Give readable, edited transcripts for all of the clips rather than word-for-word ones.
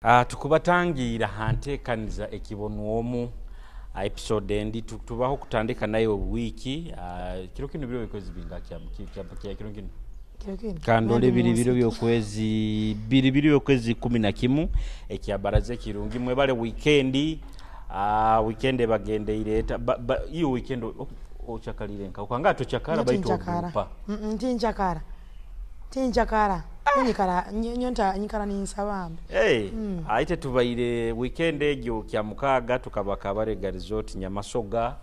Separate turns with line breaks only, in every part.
Tukubatangira hantekaniza ekibonwomu episode ndi tubaho kutandika nayo wiki kiro kino biro bikwezi bingaki kiro kino kandole biro byokwezi byokwezi 11 ekyabaraze kirungi mwebale weekend weekend bagende ireta iyo weekend ochakalire nka ukanga tochakara baito pa
tinchakara nyikara ninsabambe
aite tubaire weekend egyo kya mukaga tukabaka barega resort Nyamasoga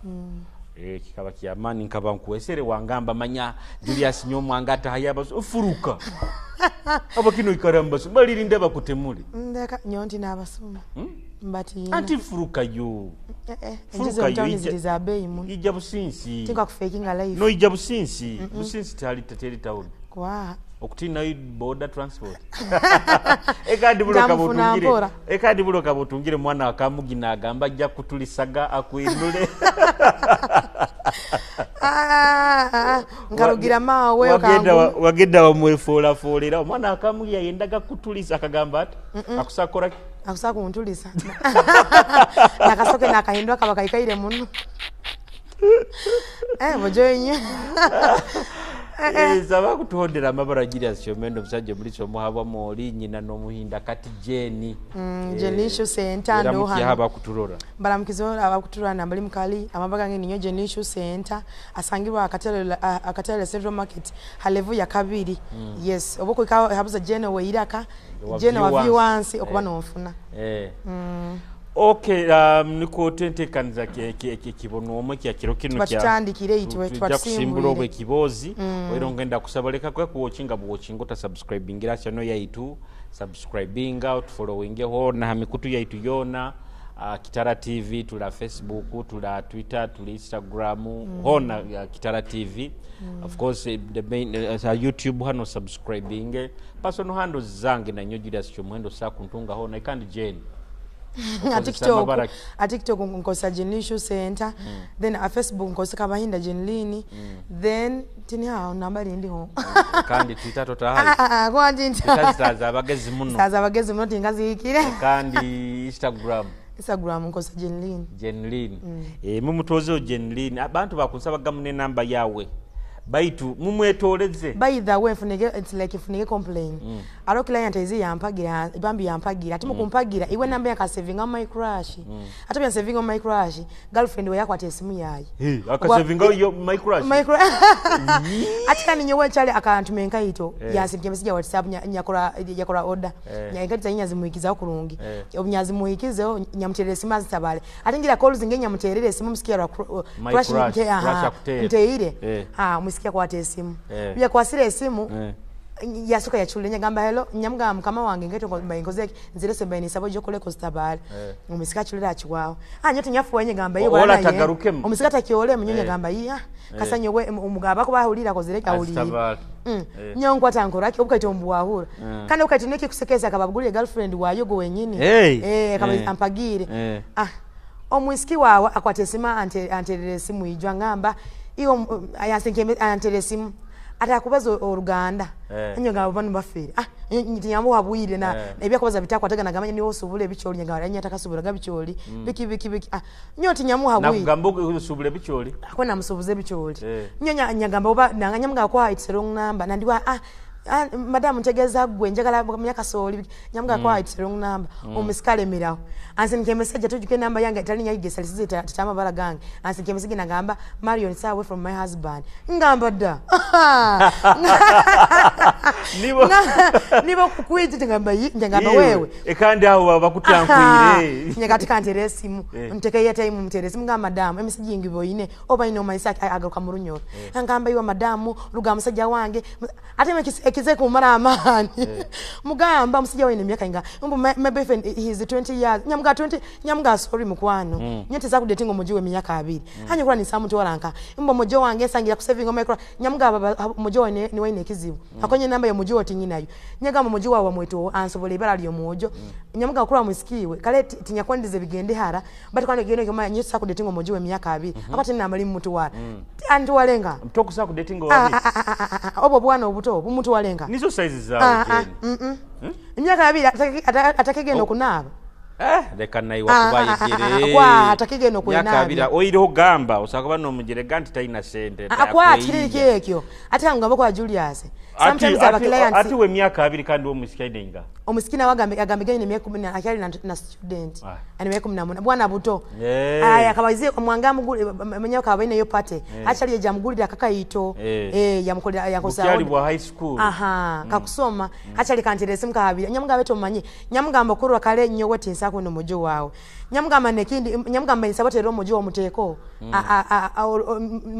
kikaba kyamani nkaba nkuwesere wangamba manya Julius Nyomwangata hayaba furuka abakino ikaramba balirinde bakutemuli
ndeka nyonti nabasuma mbati
anti furuka yo
furuka yo izabe imu
ijabusinsi
tinka kufekinga life
no ijabusinsi businsi tali tateri town
kwa
okutina border transport ekadi buloka butungire mwana akamugina agamba ajja kutulisaga akwinule
ngarugira mawe
wagenda wamwefola folera omwana akamugi yendaga kutulisa akagamba ati akusakora
akusakuntulisa nakasoke nakahindwa kabakaikaire muno bojoinye
Zaba kutuhodera amabara Julius Kyomendo musajja mulicho muhabwa moli nyina no muhinda kati Jeni
Jenishu Center ndo
haba kuturora
baramukizo abakuturana nambali mukali amabaga nginyo Jenishu Center asangirwa akatale Central Market halevu ya kabiri yes oboko ikawa habuza Jene we iraka Jene wa viewers okuba nofuna
Okay, niko tentekaniza kibonwomu kya kiro kino kya
twatandikire itwe
twasimbula bwe kibozi wero ngenda kusabaleka kwa kuwachinga buwachinga subscribing channel yaitu subscribing out following ho na hamikutu yaitu yona Kitara TV tula Facebook tula Twitter tula Instagram hona Kitara TV of course the main YouTube hano subscribing personal handles zange na nyo Julius Kyomendo sakuntunga hona ikandi Jane
TikTok nkosa Jenishu Center then a Facebook nkosa kabahinda Jenlini then tini hao nambari ndi ho
kandi Twitter totahayi
kwa ndinta
saza abagezi muno
tingazi ikire
kandi Instagram
nkosa Jenlini
mumutozo Jenlini abantu bakunsaba gamune namba yawe baitu mumwetoleze
by the way it's like funike complain aro client izi yampagira ibambi yampagira ati mukumpagira iwe namba ya saving on my crush atapya saving on my crush girlfriend we yakwa tesimu yayi
aka saving on my crush
atika ninyewe chale akantumenka ito yasinke message ya WhatsApp yakora order nyangati nyazi muikiza kurungi obunyazi muikize nyamterere simu azitabale atingira calls ngenya muterere simu msikia crush nteire musikia kwa tesimu bya kwasire simu yasuka ya chule nyagamba hello nyamga mkama wange ngeto ko bayingoze nzire se bayini sabo jokole ko stabale umusika chule achwawo nyote nyafu wenye gamba iyo
bwana ye
umusika takiole munyonya gamba iya kasanye we umugaba ko bahulira ko zire kawulira nyongwa tankora ki ubukaito mbuwahura kandi ukaito neki kusekeza akabagulire girlfriend wayo go wenyini kama ampagire omwisiki wawe akwatesima anterere simu ijwa ngamba iyo ayasinke anteresimu atakubaza oruganda nyoga abantu bafere nyambo wabwire na ebya kubaza bitakwa taga nagamanya ni osubule bicholi nyaga anya takasubura gabicholi biki nyoti nyamu habwire
nagambo usubule bicholi
akona musubuze bicholi nyonya nyagamba oba nanganyamga kwa it's wrong number nandiwa madam ntegeza gwe njagala myaka soli nyamga kwa it's wrong number omusikale miraho ansinke message atujuke number yange talinya yigesalisize tatama balagange ansinke message nagamba Marion is away from my husband ngamba da nibo kukwiti ngamba wewe
ekandi aho bakutankwire
nyagati kantere simu nteke ya time mtere simu ngamba madam message ngibo ine oba ino maisaki agaruka murunyoro ngamba iwa madam ruga musajja wange ateme kize kumara amani mugamba musajja wene myaka inga my boyfriend he is 20 years nyamga sorry mukwano nyote za kudating omujiwe myaka 2 hanyukura ni samu toranka mojo wange sangira ku saving micro nyamga mojo ni wine kizibu akonye namba ya mojo oti nyinayo nyaga mojo wa mweto ansobole ibara lyo mojo nyamga kura musikiwe kale tinyakwandize bigende hara but kwande gene kama nyote za kudating omujiwe myaka 2 akati namba limu mutu wala antu walenga
mtoko za kudating owa
obo bwana obuto mutu wala malenga
nizo size zawe Jeni
emyaka 2 atakegenda okunaaba
leka nayi wakubayigire
kwa atakegenda okunaaba
myaka 2 oyireho gamba osaka banomugire ganti taina sente
akwati kirikekyo ate ngamba kwa Julius sometimes aba clients
ati we myaka 2 kandi wo musikaidenga
omusikina agambe gani myaka 10 akali na student ani myaka 10 bwana buto aya kabazie omwanga muguli menya kabaine yo pate achali ye jamugulira kakayito yamukolera yakosa
ali bwa high school
kakusoma achali kanterese mukabira nyamuga beto manyi nyamugamba kurwa kale nnyo wete nsako no mojo wawe nyamugamba nekindi nyamugamba isabote ro mojo omuteko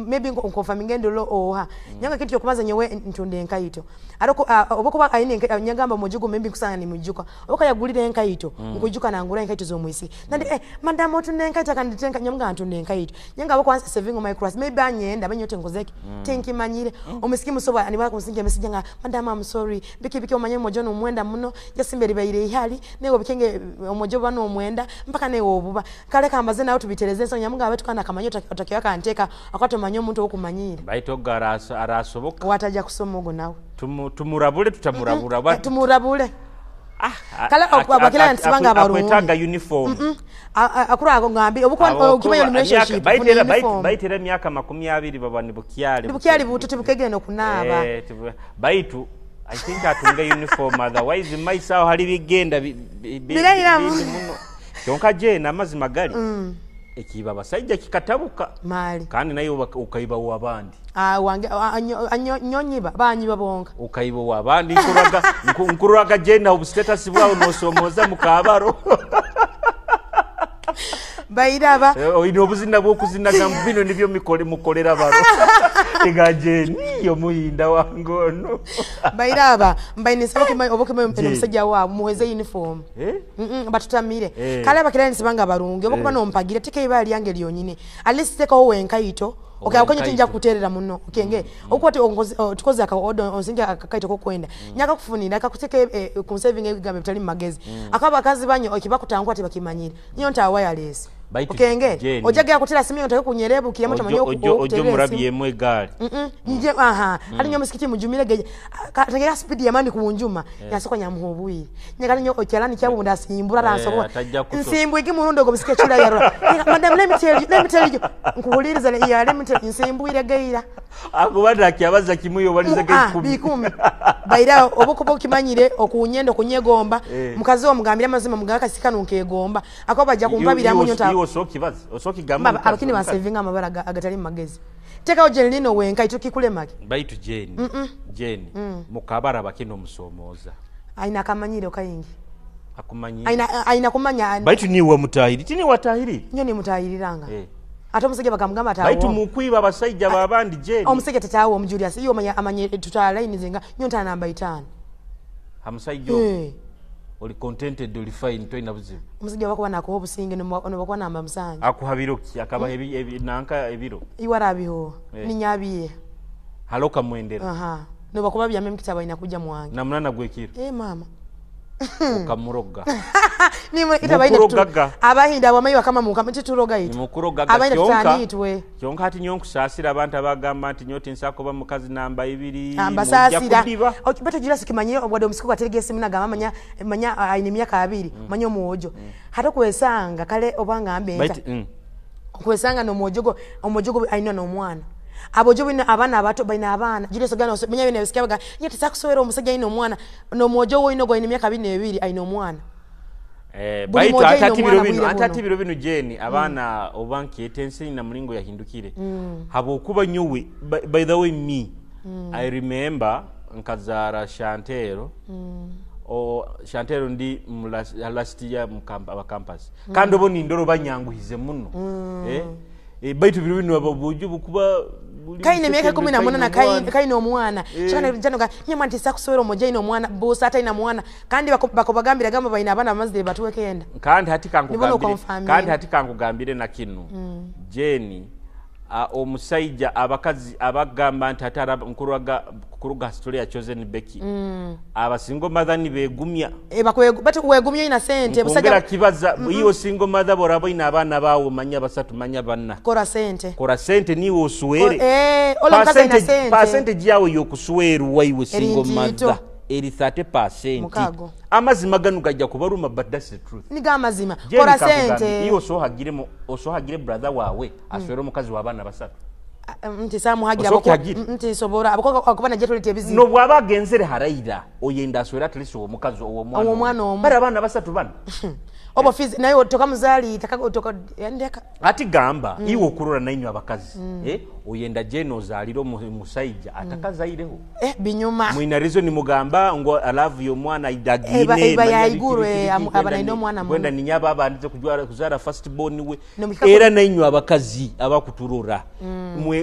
maybe confirming ndolo oha nyanga kitu yokumaza nyewe ntunde nkayito ariko obokuba ayine nyagamba mojugo maybe kusanga ni mujuka oka yagulire nkayito nkujuka nangura nkayito zo mwisi nandi madam otunde nkayito kanditenka nyamuga ntunde nkayito nyanga boko ansa saving my cross maybe anyenda banyote ngozeki tenki manyire omusiki musoba ani bakunsinge message nga madam I'm sorry biki omanye mojo no mwenda muno yasimbere bayire ihali nego bikenge omojo bano omwenda mpaka ne obuba kale kambaze nawo tubitereze so nyamuga abetukana kamanyo otakiwa kanteka akato manyo omuntu okumanyire
baito garasa arasoboka
wataja kusoma ogo nawe
tumurabule tutamurabura
tumurabule kala okwa client banga abarungu
akwetanga uniform
akura ago ngambi obuko kibayo relationship
baitera myaka 20 babani
bukyali buto tibukegeno kunaba
baitu I think atunga uniform otherwise myself hali bigenda muno kyonka je namazima gali ekiba basajja kikatabuka
mali
kandi nayo ukaiba wabandi
wange nyonyiba banyiba bonga
ukaiba wabandi nkuraga jenda obstatus bwawo nosomoza mukabaro
bairaba
oyino buzina bwokuzinaga mbino nibyo mukolera baro egajeni yo muyinda wangono
bairaba mbaine saboke omusajja wa muweze uniform batutamire kale abakirani sibanga barunge obukuba nompagira teke ibali yange lyonyine alisi teka ho wenkayito okanye tinja kuterera muno okenge okwati tukoze aka order onsinga akakaito ko kwenda nyaka kufunira akakuteke ku saving egambe bitali magezi akaba kazi banyo okibakutangwa ati bakimanyire nyo nta wireless okenge ojagera kutira simi ontaye kunyerebu kiyamo tamanyo
ojo murabiye mwe gari
nje ali nyo musikiti mujumire geje kategera speed ya mandi kubunjuma yasoko nyamuhobui nyaka nyo okyalani kyabunda simbura ransobo nsimbu iki murundo go bisikete chula yaro madam let me tell you nkubuliriza ya let me tell you nsimbu ile geira
akubanda kyabaza kimuyo waliza ge
10 baira obukubo kimanyire okunyendo kunyegomba mukazi wo mugambira mazima mugaka sikanu nkegomba akobaja kumpabira munyo ta
osoki gamba
alokini ba saving amabara agatali magezi teka ojelino wenka itukikule maki
baitu jeni mukabara bakino musomoza
aina kamanyire okayingi
akumanyi
aina kumanya
baitu niwe mutahiri tini watahiri
nyo ni mutahiriranga ate omusajja bakamugamba atawo
baitu mukwiba abasajja babandi jeni
omusajja tatawo omujulius iyo amanye tutala line zinga nyonta namba 5
hamusajjo oli contented oli fine toina buzibu
omusajja wako banako obusinge no bakwa namba musanje
akuhabiro ki akaba nanka ebiro
iwarabiho ninyabiye
haloka mwendera
no bakuba bya mem kitaba inakuja mwange
na munana gwekiro
mama
ukamuroga
nimwe itabaine abahinda bamayiwa kama mukamiti turoga itu
mukuroga
abaine tutaniitwe
kyonka ati nyonku sasira abantu abagamba ati nyoti nsako ba mukazi namba 2
ambasasira okibata Julius kimanyire obwade omusiko kategese minagamba manya aine myaka 2 manyo muojo hata kwesanga kale obanga ambenta kwesanga no omojogo aina no mwana abojo bina abana abato baina abana Julius gano menya bine bisikyaga nyoti sakusowera omusajja ino mwana no mojo wo ino go ine myaka 2 aino mwana
baito atati biro bino jeni abana obanki etensi na mulingo yahindukire habo kuba nyuwe by the way me I remember nkazara Shantero Shantero ndi last year mu campus kandi oboni ndoro banyanguhize muno baito biro bino ababuju bukuba
kaine myaka 14 na kaine omwana chana janoga nyama ntisa kusowera omoja ino mwana bosa ata ina mwana kandi bakobagambira gamba baina abana mazire batuwekenda
kandi hati kankugambire na kinu jeni omusajja abakazi abagamba nti atara kuruga story ya Chosen Becky abasingo mother ni begumya
wegumya ina sente
busajja kibaza iyo single mother borabo ina abana bawo manya basatu manya banna
kora sente
ni oswere
olomkaza ina sente
percentage yawo yokusweru waiwe single mother 30% amazima ganu gajja kubaruma but that's the truth
niga amazima kora sente
iyo osohagire brother wawe aswere omukazi wabana basatu
nti samuhagira abako nti sobora abako akubana jeto litebizi
no bwaba genzere harayira oyenda aswere atliso omukazi owo mwana bara abana basatu bana
obo fizi nayo toka muzali toka yandeka
ati gamba iwo kurura nainyo abakazi oyenda jeno zaliro musaija atakazaireho
binyuma
mwina reason mugamba ngo I love you mwana idagine
iba ya igurwe abana ino mwana
kwenda ninyaba abandize kuzara first born we era nainyo abakazi abakuturura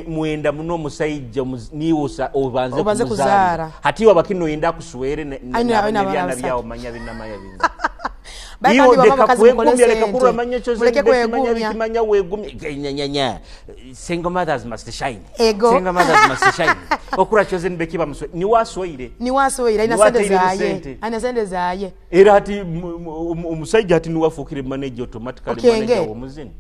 mwenda muno musaija niwo obanze kuzara hati wabakino yenda kuswere na byao manya binamaya binga iyo leka kurura manya Chosen Becky manya wegumya nyanya single mothers must shine single mothers must shine okura Chosen Becky bamuswe ni waswire ina sende zaye era hati umusajja hati ni wafukire manager automatically manager wo muzini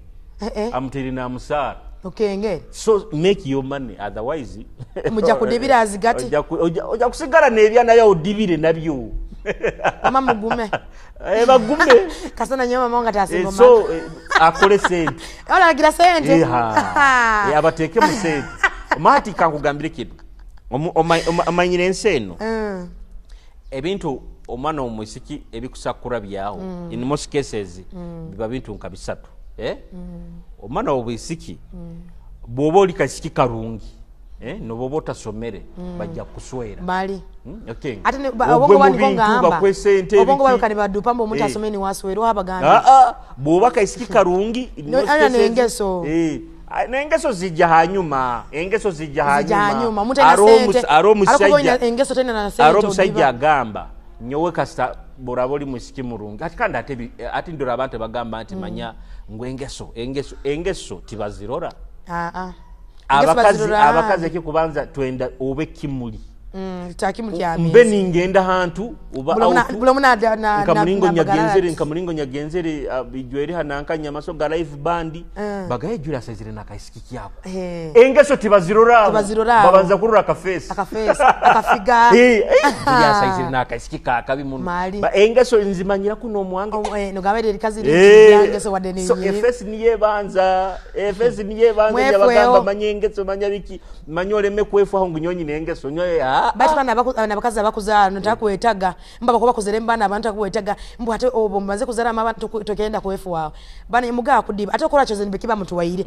amtiri na musara
okenge
so make your money otherwise
muja kudibira azigati
oja kusigara nebyana ya odibire nabyo
mama mugume
bagume
kasana nyoma monga tasingo
so akole sente
ola gira sente
abateke mu sente mati kankugambire kitu omanyire enseno ebintu omwana omwisiki ebikusakura byaho in most cases biba bintu nkabisatu omwana obwisiki bobo likasiki karungi nobobo otasomere bajja kuswera
bali
okay
ate obongo banikonga amba obongo bayukani badupambo omuntu asomeni waswera habaganda
boba kaisiki karungi
nengeso
nengeso zijja hanyuma engeso zijja hanyuma
aromusajja engeso tena na sente
aromusajja agamba nyowe kasta boraboli musiki murungi ati kandi ati ndora abantu bagamba nti manya engeso tibazirora abakazi ekikubanza twenda obe kimuli
takimuli kyamezi
mbe ningenda hantu uba nkamulingo nyagenzere bijweri hananka nyamaso ga live band bagaye jura sezire nakaisiki kyako engeso tibazirora babanza kurura kafesi
akafiga
ya sezire nakaisiki kakabi muno ba engeso nzimanyira kuno mwanga
no gabere likazi yangeso wadeni
so efes niye banza yabagamba manyengeso manyabiki manyoleme kwefu aho ngunyonyi nengeso nyoye
bati bana abakazi abakuzara notaka kuetaga mbaba kuba kuzeremba na abantu akuetaga mbu ate obombaze kuzara maba tokenda kwefu wao bana imuga kudiba ate kola Chosen Becky bamuntu waire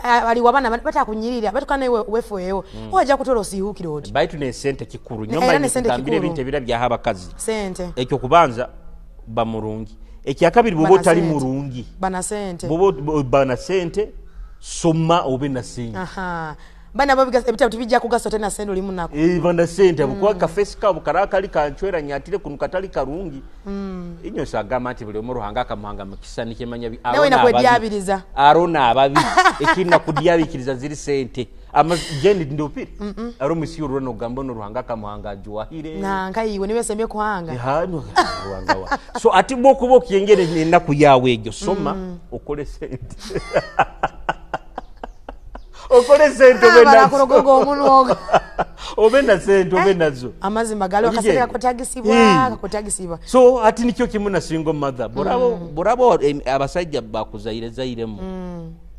ali wabana bata kunyirira batu kana iwe wefu yeyo oja kutola osihukire oti
baitu ne sente kikuru nyoma nikambire binte bira bya habakazi
sente
ekyo kubanza bamurungi ekyakabiri bobo tali murungi
bana sente
bobo bana sente soma obe na sente
bana babiga ebitatu bijja kugaso tena sendo limu nako
bana sente bukwa ka face ka bukaraka ali kanchwera nyatire kunukatali karungi inyo sagama ati buli omuruhanga akamuhanga mukisani kemanya bi
nawe nakwediabiriza
arona ababi ekina kudiabikiriza ziri sente ama jendi ndopiri aro musiro no gambo no ruhanga akamuhanga juwahire
na nkayiwe niwe semye kuhanga
hano ruhanga wa so ati bokubo kiyengere nenda kuyawe egyo soma okole sente okole sente obenda sente obenazo
amazima galo kaseka kotagisibwa
so ati nikyo kimuna single mother borabo abasajja bakuzaire zairemu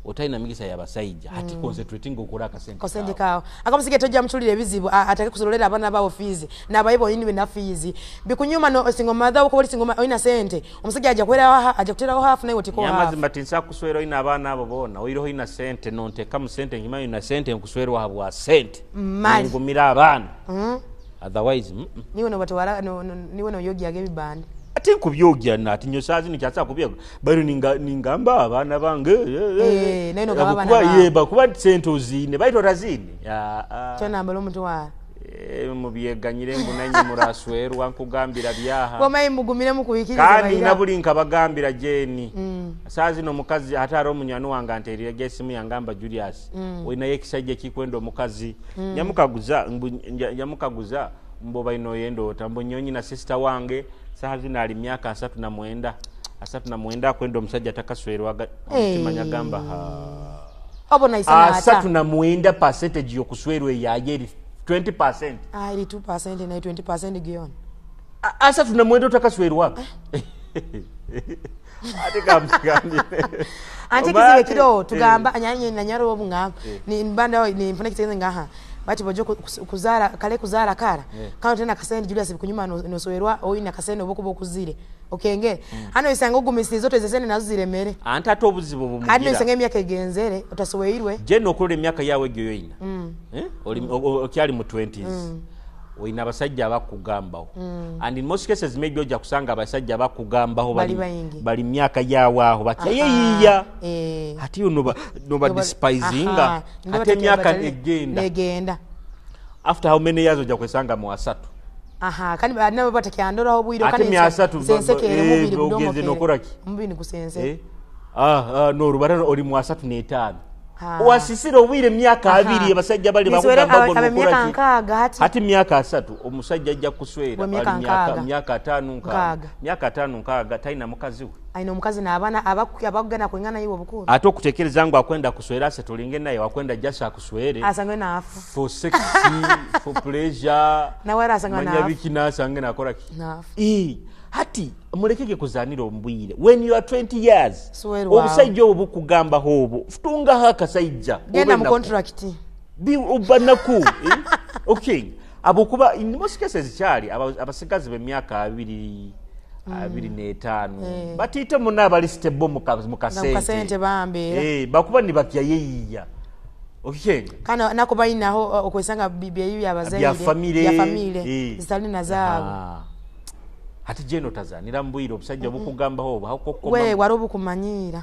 otaina migisa ya basajja hati concentrating okura
kasente kao akamusike toja mchulire bizibu atake kusololera abana babo fees na bayibo yini na fees bikunyuma no single mother uko single oina sente omusajja aja kwera aja kuteraho half nayo tiko half
amazima tinsa kuswera ina abana abo bona oiro ina sente nonte kam sente ngima ina sente nkuswera habwa sente ngumira abana otherwise
niwe no batwara niwe no yogi age bibande
ati kubyogya nati nyosazi nikyatsa kubyo bari ningamba abana bange
neno gaba bana
kuba sente uzine baito razini
tena mbalo mtu wa
mubyeganyire ngunanye muraswerwa nkugambira byaha
wamaye mugumire mukubikiriza
kandi nabuli nkabagambira Jeni sazi no mukazi ataro munywani wanga anterire gesimu yangamba Julius oyina yekisajje kikwenda omukazi nyamukaguza mboba ino yendo tambo nyonyi na sister wange sazi nali myaka 39 kwenda omusajja takaswerwa kimanya gamba
obona isana ata
39% yokuswerwa yaje 20%.
Ili 2% na 20% gion.
Asa tunamwenda utakaswerwa. Ate kamsikandi.
Ante kiziwe kido tugamba anyanye na nyaro obunga ni mbanda ni mfuna kitenge ngaha. Bati bojo kuzara kara. Kano tena kasende Julius kunyuma no sowerwa oyina kasende oboko kuzire. Okenge. Hano isanga ogumisi zote zesene nazo ziremere.
Anta to obuzibo bumugira.
Hano isanga emyaka egenzere utasoweirwe.
Je no kule emyaka yawe gyo yoyina. Oli okyali mu 20s. Oyina abasajja abakugambaho. And in most cases maybe oja kusanga abasajja abakugambaho bali myaka yawaho batyayiya. Hati no despisinga. Hati myaka egenda.
After
how many years oja kwesanga mu asatu?
Kandi nabo batakyandora obwiro
kandi
sensekere mubiri
ugeze nokoraki
mubiri kusense
no rubara oli mu 35 wasisiro obwire myaka 2 abasajja bali bakugamba nokoraki hati myaka 3 omusajja ajja kuswera myaka 5 nkaga taina mukazi we
aina mukazi na abana abagana kwengana yiwo bukuru
ate okutekereza ngo akwenda kuswera se tulinge naye wakwenda jasa kuswere
asangwe na afu
for sexy for pleasure
na wera asangwe na afu
manyabikina asange nakora ki hati mulekeke kuzanira ombwire when you are 20 years obusajja obukugamba hobo futunga haka sajja
genda mu contract
bi ubanaku okay abokuba in most cases cyali abasigazi be myaka 25 batite munaba liste bomu mukasente
bambe
bakuba ni bakya yeyiya okay
kana nakuba inaho okwesanga bibya yibi abazaire
ya family
zitali nazabo
hati jeno tazanira mbwiro obusajja obukugamba hobo hakokoma
we warobu kumanyira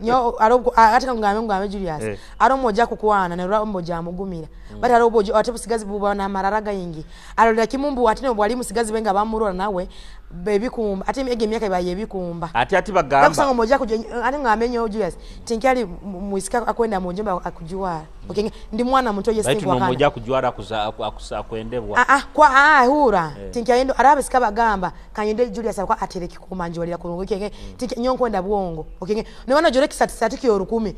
nyo arobu atika ngambe Julius aromoja kukwana na aromoja amugumira bati arobojo ate busigazi buba na mararaga yingi aroda kimumbu atine bwali musigazi benga bamurora nawe baby kumba ate ege myaka ibaye bikumba
ati bagamba
bakusanga moja kuje ate ngambe nyo Julius tinkali muisika akwenda munjomba akujuwara okay ndi mwana muntu yesi
kwa kana moja kujuwara akusa kwendebwa
kwa hura tinkayendo arabe sika bagamba kanyende Julius akwa atereki kumanje walira kurungukenge nyonkwenda bwongo okay niwana jore kisatiki yorukumi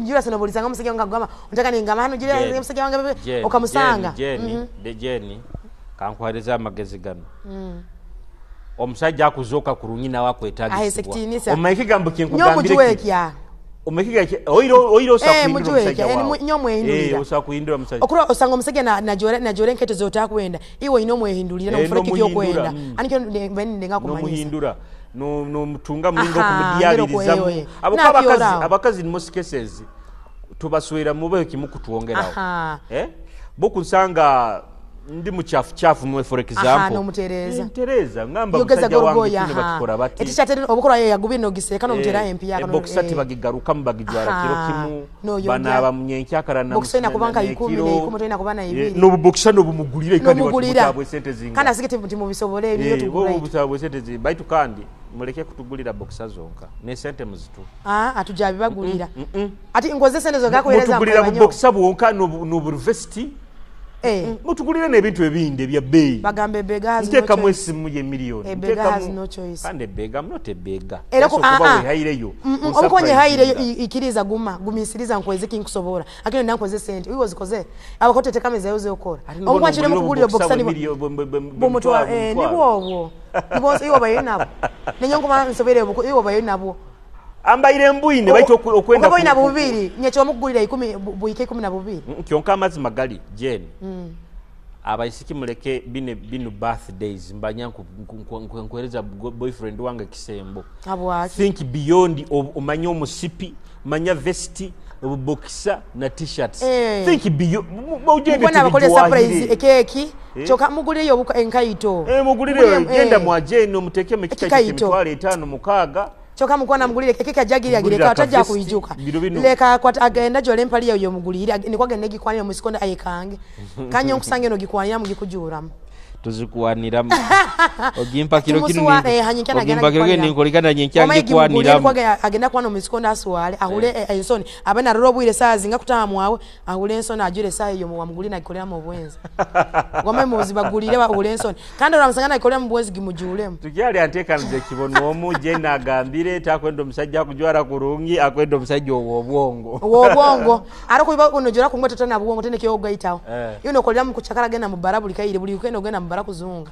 Julius nobolizanga musege ngagama unataka ningama hano Julius musege wanga okamusanga
Jeni kankwareza amagezi gano omusajja akuzoka kurunyina wakwetagisibwa omayikigambo kinkugambire omekiga oiro sakuindira
nyomwehindulira
osakuindira musajja
okura osanga omusege na jore nketo zotakwenda iwe ino mwehindulira no mfureki byokwenda anikyo ndenga kumanyisa
no muhindura no mutunga mulingo kumudiyabirizamu abakazi in most cases tubaswera mube kimukutuongeraho bokusanga ndi muchafu mwe for example
no mutereza
tereza ngamba musajja wangu kino bakikora bati
etishateri obukora yagubino giseka no mutera MP yako
no boxati bagigaruka mbagijwara kiro kimu bana abamnyenkyakara na
boxena kubanka 10 kumutena kubana 2
no boxa no bumugulire kandi batabwe sente zinga
kana sikete mutimu bisobole niyo tugura
wo butabwe sente zi baitu kandi muleke kutugulira boxa zonka ne sente muzitu
atujabi bagulira ati ngoze sente zo gakoereza
mutugulira boxa bwonka no university mutugulire nebintu ebinde bya bei
bagambe bega has
nteka mwesi muje milioni
bega has no choice
kande bega mnote bega
erako
haireyo
okonye haireyo ikiriza gumisiriza nkweze kinkusobora akene nankoze sente uyo zikoze abakote kameze yoze okora okwachire mukugulira boxa ni bomutwa nibwo nibwo iyo bayinabo nenyongo mansobere iyo bayinabo
ambaire mbuine baito okwenda
ko ina bubiri nyecho mukugulira 10 buike 12
kyonka amazi magali Jeni abayisiki muleke bino birthdays mbanya nkwereza boyfriend wange kisembo think beyond omanya omusipi manya vesti boxer na t-shirts think beyond mujende
tibona bakole surprise ekeki choka mugulire yo enkaito
mugulire genda mwa Jeni omuteke mekika kimitwale 5 mukaga
choka mukwana mugulire keke kajagiri agireka atajja kuijuka leka kwata agenda jole mpali yo mugulire ni kwagenda gikwanira mu sikonda ayekange kanyo nkusange no gikwanira mu gikujuramu
tuzikuwanira ogimpa kilo kinu ogimpa kilo kinu nkolikana nyenkyanga gikwanira
kwaga agenda kwana mu sikonda aswale ahule ensoni abana rorobwire saazi nga kutamu awe ahule ensoni ajure saa yo mu wamugulina gikolera mu bwenzi ngoma muzi bagulire ba ahule ensoni kandi oramusangana gikolera mu bwenzi gimujulemu
tukyali antekanze kibono omu je nagambire takwendo musajja kujwara kurungi akwendo musajja obwongo ariko biba unojora kungweta tana bwongo tene kyo gaitawo yuno kolera mu kuchakara gena mu barabuli kayire buli ukendo gena mbara kuzunga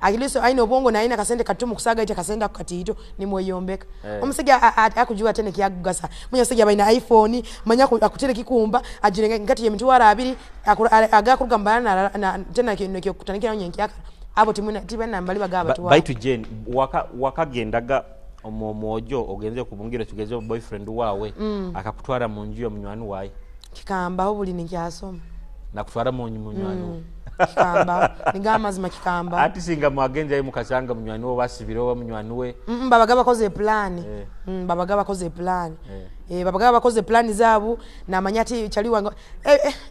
akiliso aina obongo na aina kasende katumu kusaga ite kasenda kukatito ni moyombeka omusajja akujua tene kyagugasa munya musajja baina iPhone manya akutere kikumba ajirenge ngati yemitwara abiri agakuruga mbana na tena kyo kutanikira nyenkyaka abo timuna tibana mbali bagaba tuwa baitu Jane wakagendaga omwojo ogenze kubungira tugeze boyfriend wawe akakutwara mu njiyo munywani waye
kikamba obuli nikyasoma
nakutwara mu munywani
kikamba nigama zima kikamba
ati singa mwagenza yi mukasanga munywani wo basibiro wa munywani we
babaga bakoze plan babaga bakoze plan babaga bakoze plan zabu na manyati chaliwa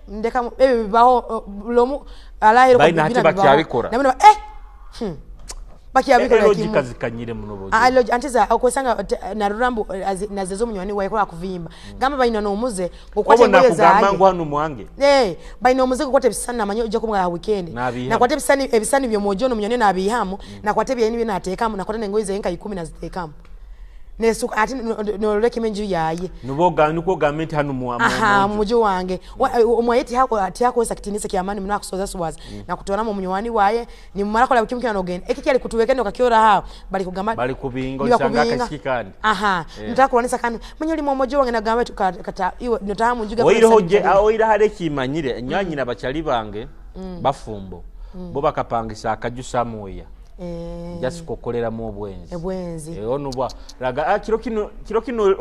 ndeka bibaho lomu alahiro
baina hati bakyabikora
namuna bakyabikora
logic zikanyire munobo
antiza okwesanga na rurambu nazezo munywani waye kola kuvimba gamba baina no muze ngokwate ngweza
kugamba ngwanu mwange
baina omuze kokwate bisana manyo ujja kumwa weekend na kwate bisani byo mojono munywani na bihamu na kwate bya nibi natekamu na kwate ngoize enka 10 na zitekamu nesuka ati no leke menju yaye
nuboga nuko gamenti hanu
mujo wange omwayeti hako ati hako sakitinise kyamani mna kusoza suwaza na kutora mu munywani waye ni mumara kola kimukira no gene ekiki ali kutuwekendo kakiora ha bali kugamba
bali kubingo sanga kashikikandi
ntakuranisa kandi munyoli mu mojo wange na gamba kata iwe notamu njuga
oire hoje oire hare kimanyire nyanyina bachali bange bafumbo bo bakapangisa akajusa moya just kokolera mu obwenzi ono bwa raga kiro kino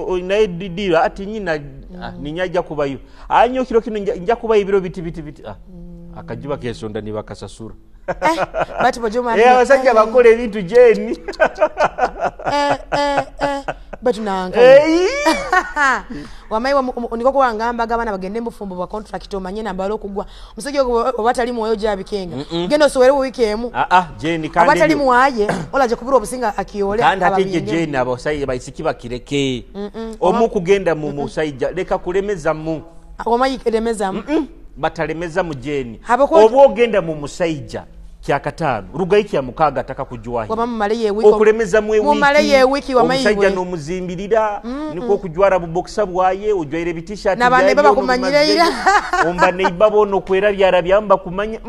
oinaidira ati nyina ninyajja kubayo anyo kiro kino njja kubayo ibiro biti akajiba kesonda ni bakasasura
bati bojoma
basajja bakole ebintu Jane
batu nanga wamaiwa ndiko kuwangamba gabana bagende mbufumbo ba contract omanye nambalo kugwa musajja obatali moyo jabikenga gendo sowere weekemu
Jane kandi
abatali muaye olaje kubura obusinga akiyole
kandi atije Jane abosayije bayisikiba kireke omu kugenda mu musajja leka kulemeza mu
omayi kelemeza
batalemeza mu Jane obwo ogenda mu musajja kyakatano rugayiki ya mukaga ataka kujwahi okulemeza mwe
wiki
omusajja no muzimbirira niko kujwara bu boxa bwaye ujwaire bitisha
na bane baba kumanyira
omba neiba bono kwera byara byamba kumanya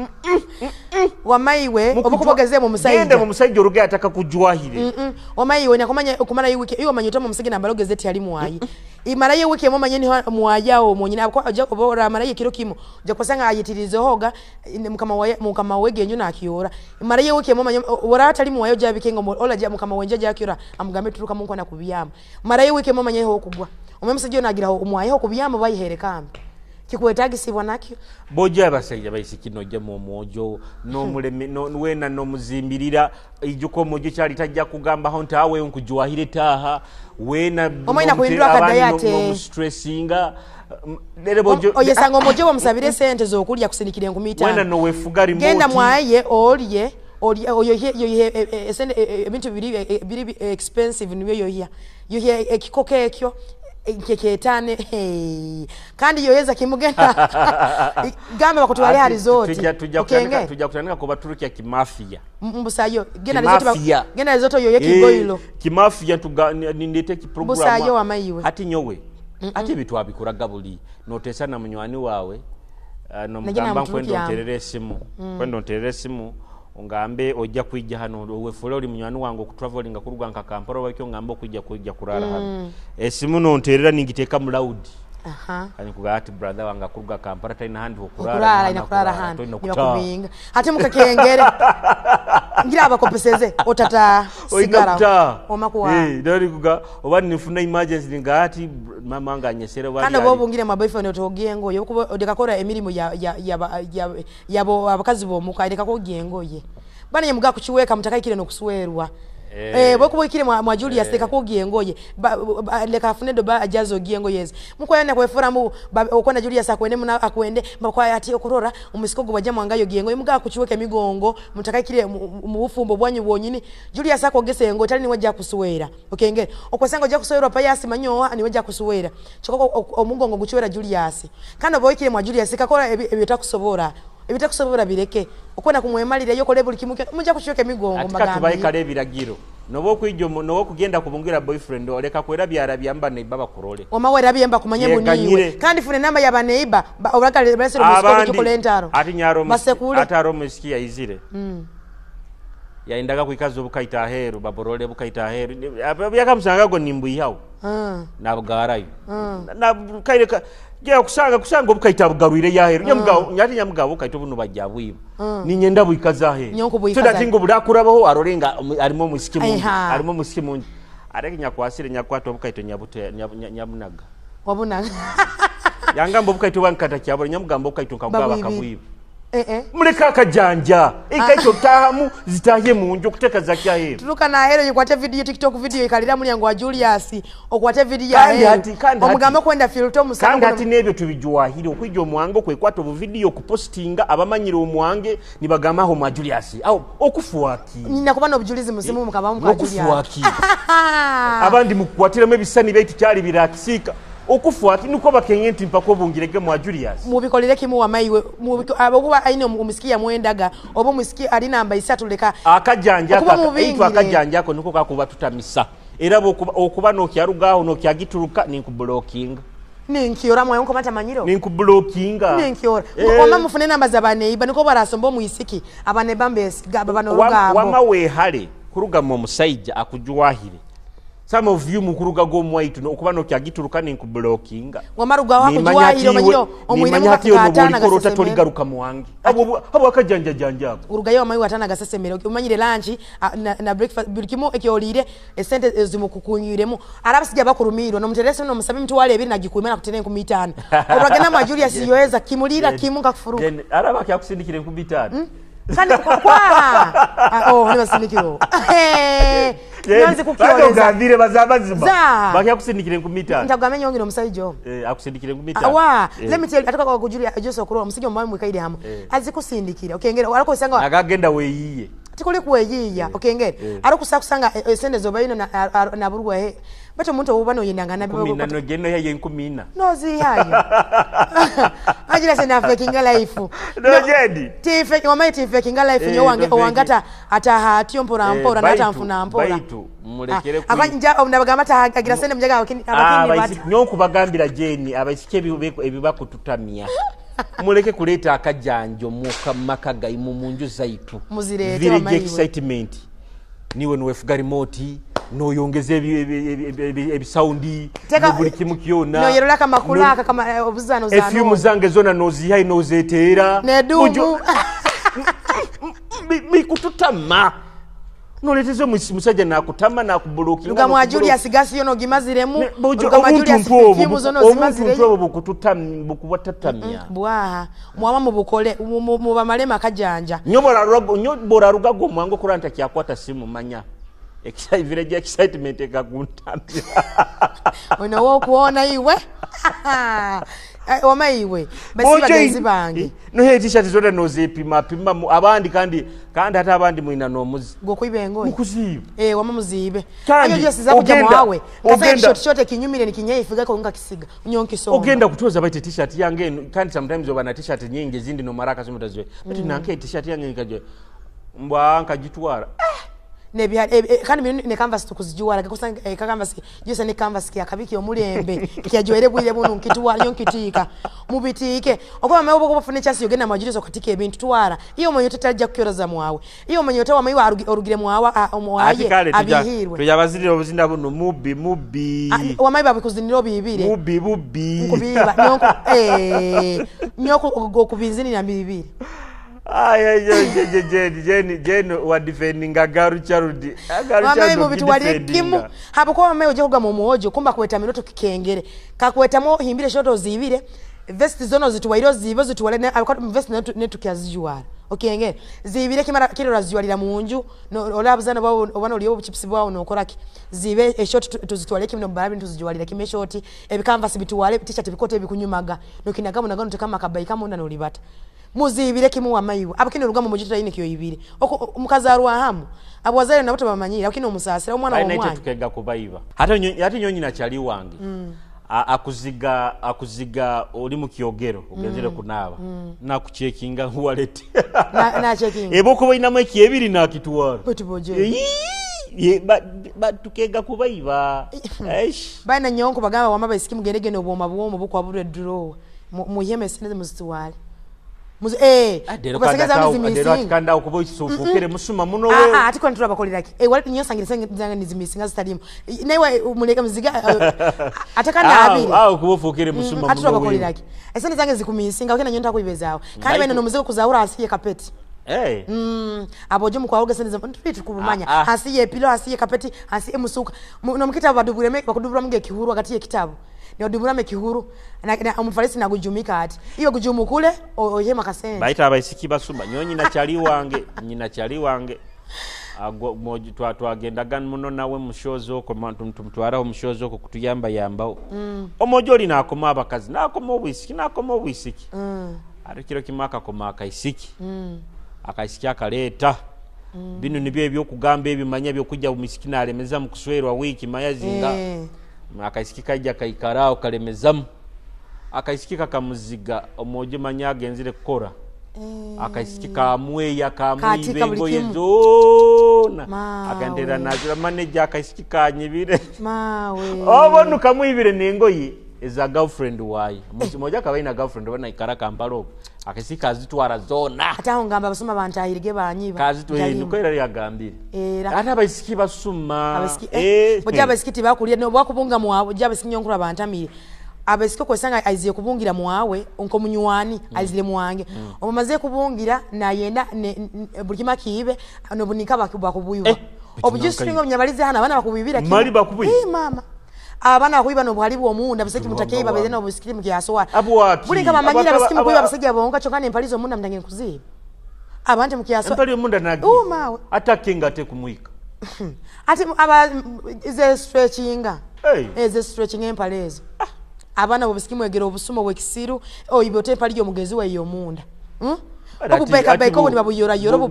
wamaiwe obukubogeze mu musajja
genda mu musajja rugayi ataka kujwahire
wamaiwe nakumanya okumala wiki iyo manyoto mu musajja nambalo gazeti ali muayi imara ye wiki mo manyeni muayawo monyina ko aja kubora mara ye kiro kimo je kusanga ayitirizo hoga mukama wege nyo na akiora imara ye wiki mo manyeni wora atali muayo jabikengo ola je mukama wenje jakira amugambe turuka munko na kubiyama mara ye wiki mo manyeni ho kugwa omemsajja nagira ho muayo ho kubiyama bayihere kambe kikwetagisibwa nakyo
boja abasajja bayisikino je mu mojo no muleme no wena no muzimbirira ijuko mojo cyali tajja kugamba ho ntawe nkujwahire taha wena
omaina kuindura kadayate
no stressinga lere bojo
oyesanga mojo bamusabire sente zokulya kusinikire 10
wena no wefuga remote
genda mwaye olye ebintu biri expensive niyo yohia ekikoke ekyo keketane kandi yoyeza kimugenda gamba bakutwale ha resort
tujja kutandika ko baturukia kimafia
mbusayo genda zoto yoye kigoyilo
kimafia nindete ki program
mbusayo wamaiwe
ati nyowe ati bitu abikuraga buli notesa na munywani wawe no mugamba kwendo nterere simu ongambe ojja kwijja hano wefule oli munywani wangu kutravelinga kurugwa nka Kampala bakyo ngambo kujja kurara hano esimu no nterera ningiteka mu loud kandi kugati brother wanga kurugwa Kampala taina handi okurara
ina kurara hano nibakubinga ate mukakengere ngira abakopeseze otata sigara omakuwa
ndari kuga obani nifuna emergency ngati mama anga nyesere bali
kandi bobungire ma boyfriend otogiengo yokuba odekakora emirimu yabo abakazi bo muka edeka ko giengo ye bana yemuga kuchiweka mutakai kile no kuswerwa bwe kubikire mwa Julius leka kugiye ngoye leka afunedo ba ajazo giye ngoye muko yana kwefura mu okona Julius akwende muna akwende makwa ati okurora umusiko gwaje mwangayo giye ngoye muga kuchiweke migongo mutakakire mu bufumbo bwanyu bwonyini Julius akogese ngo tali ni wajja kusuwera okenge okwesengo je kusuwera pa yasi manyoha ni wajja kusuwera choko omugongo guchwera Julius kandi boyikire mwa Julius kakora ebitakusobora bireke okwena kumwemalira yoko level kimuke mujja kushoke migongo
magambo atubaye kale biragiro nobo kwijo nobo kugenda kubungira boyfriend oleka kwera byara byamba ne baba kurole
omawera byemba kumanye muniwe kandi fune namba ya baneiba obaka basero musiko kukolentaro
ati nyaro ataro musikia izire yaindaga kuikaza obukaita heru baborole bukaita heru byakamusanga go nimbu yawo nabugarayo nabukaireka ya kusanga obukaita bugarwire yaheru nyamugabo bukaita bunu bajjabwiba ninyenda buikaza heru tudatingo budakurabaho arorenga arimo musiki mungi areke nyakwasire nyakwato obukaita nyabute nyabunaga
wabunaga
yangambo bukaita bankata kyabole nyamugambo bukaita nkagaba kabwiba muleka akajanja ikaito tahamu zitaye munjo kuteka zakya hero
tuluka na hero yikwate video TikTok video ikalira mulyango wa Julius okwate video ya hero omugamba kwenda filter musanga
kandi ati nebyo tubijwa hiro kwijo mwango kwekwato bu video kupostinga abamanyira omwange nibagama ho mwa Julius au okufuaki
nina kubana obujulizi musimu mukabamu kwa Julius
okufuaki abandi mukwatira mebisani baitu cyali birakisika okufuati nuko bakenyenti mpako bungirege mwa Julius
mubikolere kimu wamayiwe abakuba aine umisikia mwendaga obo musiki ali namba 3 leka
akajanja akajanja ko nuko kakuba tutamisa era okuba no kyarugaho no kyagituruka ni kublocking
ninkiora mwayo nkomata manyiro
ninkublockinga
ninkiora wama mufune namba za baneiba niko barasombo muisiki abaneba mbesi gaba banorogambo
wama wehale kuruga mu musaija akujwahire some of you mukuruga go mwaitu no kubano kyagituruka ninkublockinga
wamaruga wako jwahire manyo omwine
mukatana garuta toligaruka muwangi abo akajanja janja
urugayo amayi watana gasesemero umanyire lunch na breakfast birikimo ekyolire esente ezimukukunyiremo arabasijja bakurumiro no muterese no musabe mtu wale ebiri nagikwimana kutene ku mitano uragena ma Julius yoeza kimulira kimunga kufuru
araba kyakusindikire ku mitano
kandi kwa nibasindikiro Nyanzi kukioleza
ngavire bazabazima bakya kusindikire ku mitano
ntagamenye ongiro musayijo
akusindikire ku mitano
let me tell you ataka kwa Julius Jose kurola musijjo mwamu mwikaide hamu azikusindikira okengera warako sanga
agagenda weyiye
tikuli kuweyiya okengera arakusakusanga esende zobayino na burwe bato muntu obubano yendanga nabi
bako kumina no geno yaye nkumina
nozi yayo ajira sena faking life
no jedi
tife wamayi tife king life nyo wange owangata atahati mpora nata mfuna mpora
baitu mulekere ku
akanja omnabagama agira sende mjaga abakini
bati nyo kubagambira jeni abasike ebibako tutamia muleke kuleta akajanjo mukamaka imu munju zaitu
muzirete wamayi
excitement niwe nwefugari moti no yongeze ebisaundi buli kimu kiona
no yerula kama kulaka kama obuzano zano
efimu zange zona nozihayi nozetera
nedumu
mikututama noletezo musajja nakutama nakubloki
luga mwa Julius gasi yono gimaziremu luga mwa Julius kimu zono zimazire
omuntu bukututam bukuwatatamya
bwaha mwama mubukole mubamalema kajanja
nyobora rugago mwango kuranta kyakwata simu manya excitement ekaguntamya
ono wo kuona iwe wamaiwe basi bagenzi bange
no he t-shirt zote nozipima abandi kandi hata abandi mwina nomuzi
gokwibengo
mukuzibe
wamamuzibe ayo je siza kuja mwawe kasa short short kinyumire nikinyaye ifiga ko ngakisiga unyonki so
ogenda kutoza baite t-shirt yange kandi sometimes obana t-shirt nyingi zindi no maraka zimutazwe but nanke t-shirt yange nikaje mbwa nkagitwara
nebya kandi ne canvas tukuzijwara kusanga canvas yose ne canvas kya kabiki omulembe kyajwere bwire bunu nkitwa nyonkitika mubitike okoma mayo boko furniture si yogena majirizo katika ebintu twara iyo mwenye tutajja kukyoraza mwawe iyo mwenye tawa mayo orugire mwawe omwaye abihirwe
tuyabazirira obuzinda bunu mubi
wamayi babikuzinira obibire
mubi
nkubiba nyoko okubinzini na bibire
Jeni wa defending agaru charudi
mama mu bitwali kimu hapo kwa mama uje kuga mu muojo kumba kweta minoto kikengere kakweta mo himbire shoto zibire vest zono zituwairo zibo zituwale ne abakati mu vest ne tukiazijuwala okenge zibire kimara kiro raziwalira munju no olabuzana bawo obana oliyo buchipsi bawo no koraki zibe eshort tuzitwale kimno barabi tuzijuwalira kime short ebikanvas bituwale t-shirt bikote bikunyumaga no kinagamu nagano tekama kabai kama unda no libata muzibire kimu wa mayiwa abakino rugamo mujita ine kiyo ibire oko mukazarwa hamu abwazale na bato bamanyira akino musasira omwana wo mwana
tukega kubayiba hata nyonyi na chali wange akuziga oli mu kyogero ugenzere kunaba na kuchekinga wallet
na checking
eboko bayinamu ekyebiri na kitwara
botiboje
ba tukega kubayiba
bana nyonko bagamba wamaba isikimu gerege no boma bwomo bukwa bure draw muheme sineze muzitwale
basegeza muzimisinga kanda ukubo isufukere musuma muno we
ati kwa ntura bakoliraki wali nyosangire sanga nizimisinga zitalimu newe umuleka muziga atakana abiri
ukubofukere musuma muno we
ati bakoliraki esene zange zikumisinga okena nyonta kuibezawo kandi bene no muzigo kuzaura asiye kapeti aboje mukwa oge sene ntwitu kubumanya asiye pilo asiye kapeti asiye musuka no mukita badubure bakudubura muge kihuru wakati ye kitabu ni odubura me kihuru na umfarisi na gujumika ati iyo gujumu kule oye makasenge
baita abaisiki basumba nyonyi na chali wange moji twagendaga muno nawe mushozo ko tumtwara mushozo ko kutuyamba yambao omojoli nakoma abakazi nakoma obwisiki arikiro kimaka komaka isiki akaisiki akaleta bino nibyo ebyokugamba ebimanya byokujja umisikina alemeza mu kuswerwa wiki mayazinga akaisiki kajja kaikarao kalemezamu akaisiki kakamuziga omoje manya agenzire kukora akaisiki kamweya kamwibengo yezona akandera nazira manager akaisiki kanyibire
mawe
obonu kamwibire nengoyi eza girlfriend wayi moja kabaina girlfriend bana ikara kampalo akaisiki kazitwara zona
ata ngamba basuma bantahirige banyiba
kazitwe ko era yagambire ata abaisiki basuma
moja abaisiki bakuliye no bakubunga muwabo jabasiki nyonkura bantamire abasiko kwesanga aiziye kubungira muwawe onko munyuwani aizire muwange omumaze kubungira na yenda burikima kibe no bunika bakubuyuba obujistringo nyabalize hana bana bakubibira kibe
mali bakubuyi
mama abana bakubiba no buhalibu omunda baseki mutakei babeze no busikirimu kyasowa buli kama manyira baseki mukubiba baseki abonga chokane empalizo omunda mndange kuziba abanje mukiyaso
empali omunda nagi
mawe
atakinga te kumwika
ati aba is stretchinga is stretching empalezo abana bobiskimu egero obusumo bwekisiru oyibote pali yo mugezi wa iyo munda okubeka beka woni babuyora yoro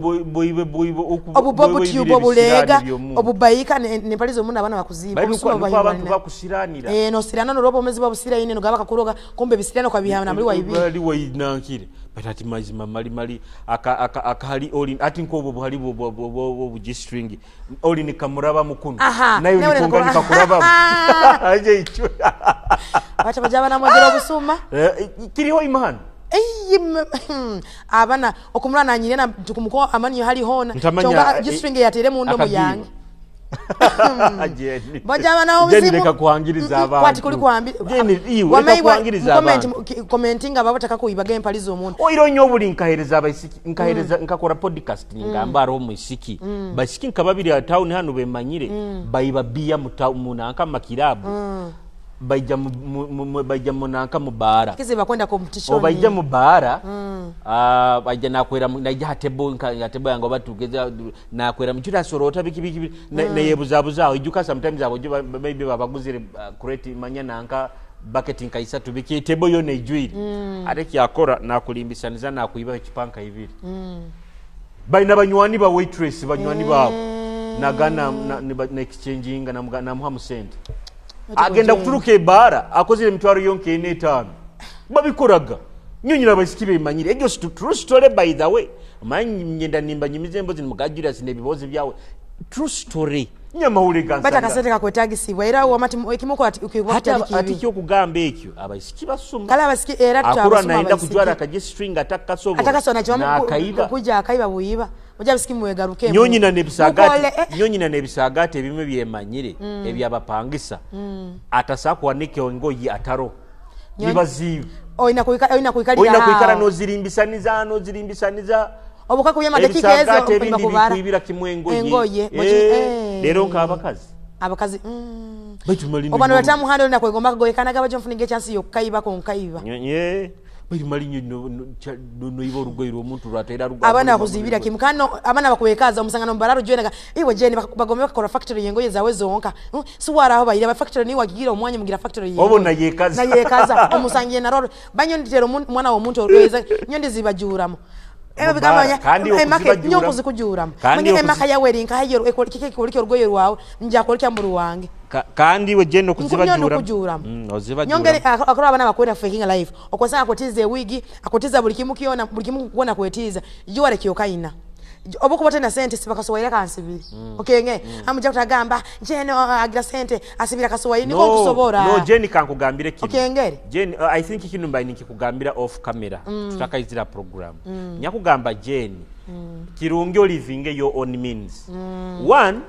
obubobu tubo bulega obubaika ne pali zo munda abana bakuziba
obusumo abantu bakusiranira
no sirana no robo mezi babusira ine no gabaka kuroga kumbe bisirana kwa bihana muri wa ibi
bali wa inankire batati mazima mali akali oli ati nko buhali bo G-string oli ni kamuraba mukunu nayo ni kongani kakuraba aje icho
acha bajaba na mwagero busuma
kiriho imana
abana okumula na nyirena tukumuko amani hali hona chonga G-string yatere mu ndo muyange bajaba na obuzimu
jeni kuhangiriza abantu
kwati kuli kuhambira
jeni iwe kuhangiriza abantu
commenting abataka kuibaga empalizo omuntu
oiro nyobuli nkahereza abaisiki nkahereza nkakora podcast ngamba ro muisiki basiki nkababiri ya town hano bemanyire bayiba bia munanka makirabu bajja munanka mubara
kize bakwenda competition
bajja mubara bajja nakwera najja hatebo yango batugeza nakwera mchira sorota biki na yebuzabuza ijuka sometimes abojo maybe babaguzire create manya nanka bucketing kaisa tubiki tebo yo nejwiri areki yakora nakulimbisaniza nakuiba ekipanka ibiri baina banywani ba waitress banywani babo nagana na exchanging na muhamu cent agenda kuturuka ebara akozire mitwaro yonke ine 5 babikoraga nyonyi nabasikibe imanyire egyo true story by the way manyi ngenda nimba nyimizembo zinimugajira zinebibozi byawe true story nyama uleganza
bata kasete kakwetagisibwa era wamati ekimoko
hata atikyo kugamba ekyo abasiki basuma
kala abasiki era
akura naenda kujwara ka G-string atakasobo
atakasona choma kuja akaiba buyiba oja bisiki muegaruke
nyonyi na nebisagate bimwe byemanyire ebyabapangisa atasakwa nike ongoyi ataro nibazibu
oina kuikala
no zirimbisaniza
obukako yamadekika ezo
okubira kimwengoye lero nkabakazi baitu malinyo
obano batamu handle na kwegomba goyekanaga bajo mfunige chance yo kaiba ko nkaiba
baitu malinyo no ibo rugoiro omuntu ratera rugo
abana kuzibira kimkano abana bakwekaza omusangano mbararu jwenaga iwe jeni bagomba bakora factory yengoye zawe zonka suwara aho bayira ba factory ni wagigira omwanya mugira factory yengoye
obo na yekaza
omusangiye na roro banyo nditero mwana wo muntu orweza nyondi zibajuramo bigabanya emake nyonko zikujuramo manye emaka ya werinka hayo kike kuliko rugoye rwawe njako cyamburu wange
kandi we jeno kuzibajura
nyongere akora abana bakwera faking life okwasanga akotize wigi akotiza buli kimu kiona buli kimu kuona kwetiza juware kiyokaina obuko batena sente sibakasowaira kansibiri okenge amujja kutagamba jeno agira sente asibira kasowaira niko kusobora
no jeni kankugambire kino
okengere
jeni I think kino mbaye nikikugambira off camera tutakayizira program nyakugamba jeni kirungi living your own means one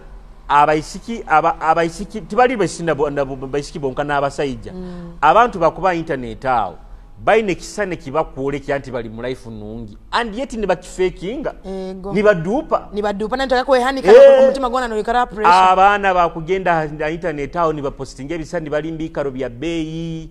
abaisiki tibali besina baisiki bonka n'abasajja abantu bakuba internet awo baine kisane kibakuole kyanti bali mu life nungi and yet ni bakifakinga ni badupa
nanto yakwehanika omutima gona no ikara pressure
abana bakugenda internet awo ni bapostinga ebisani balimbikaro bya beyi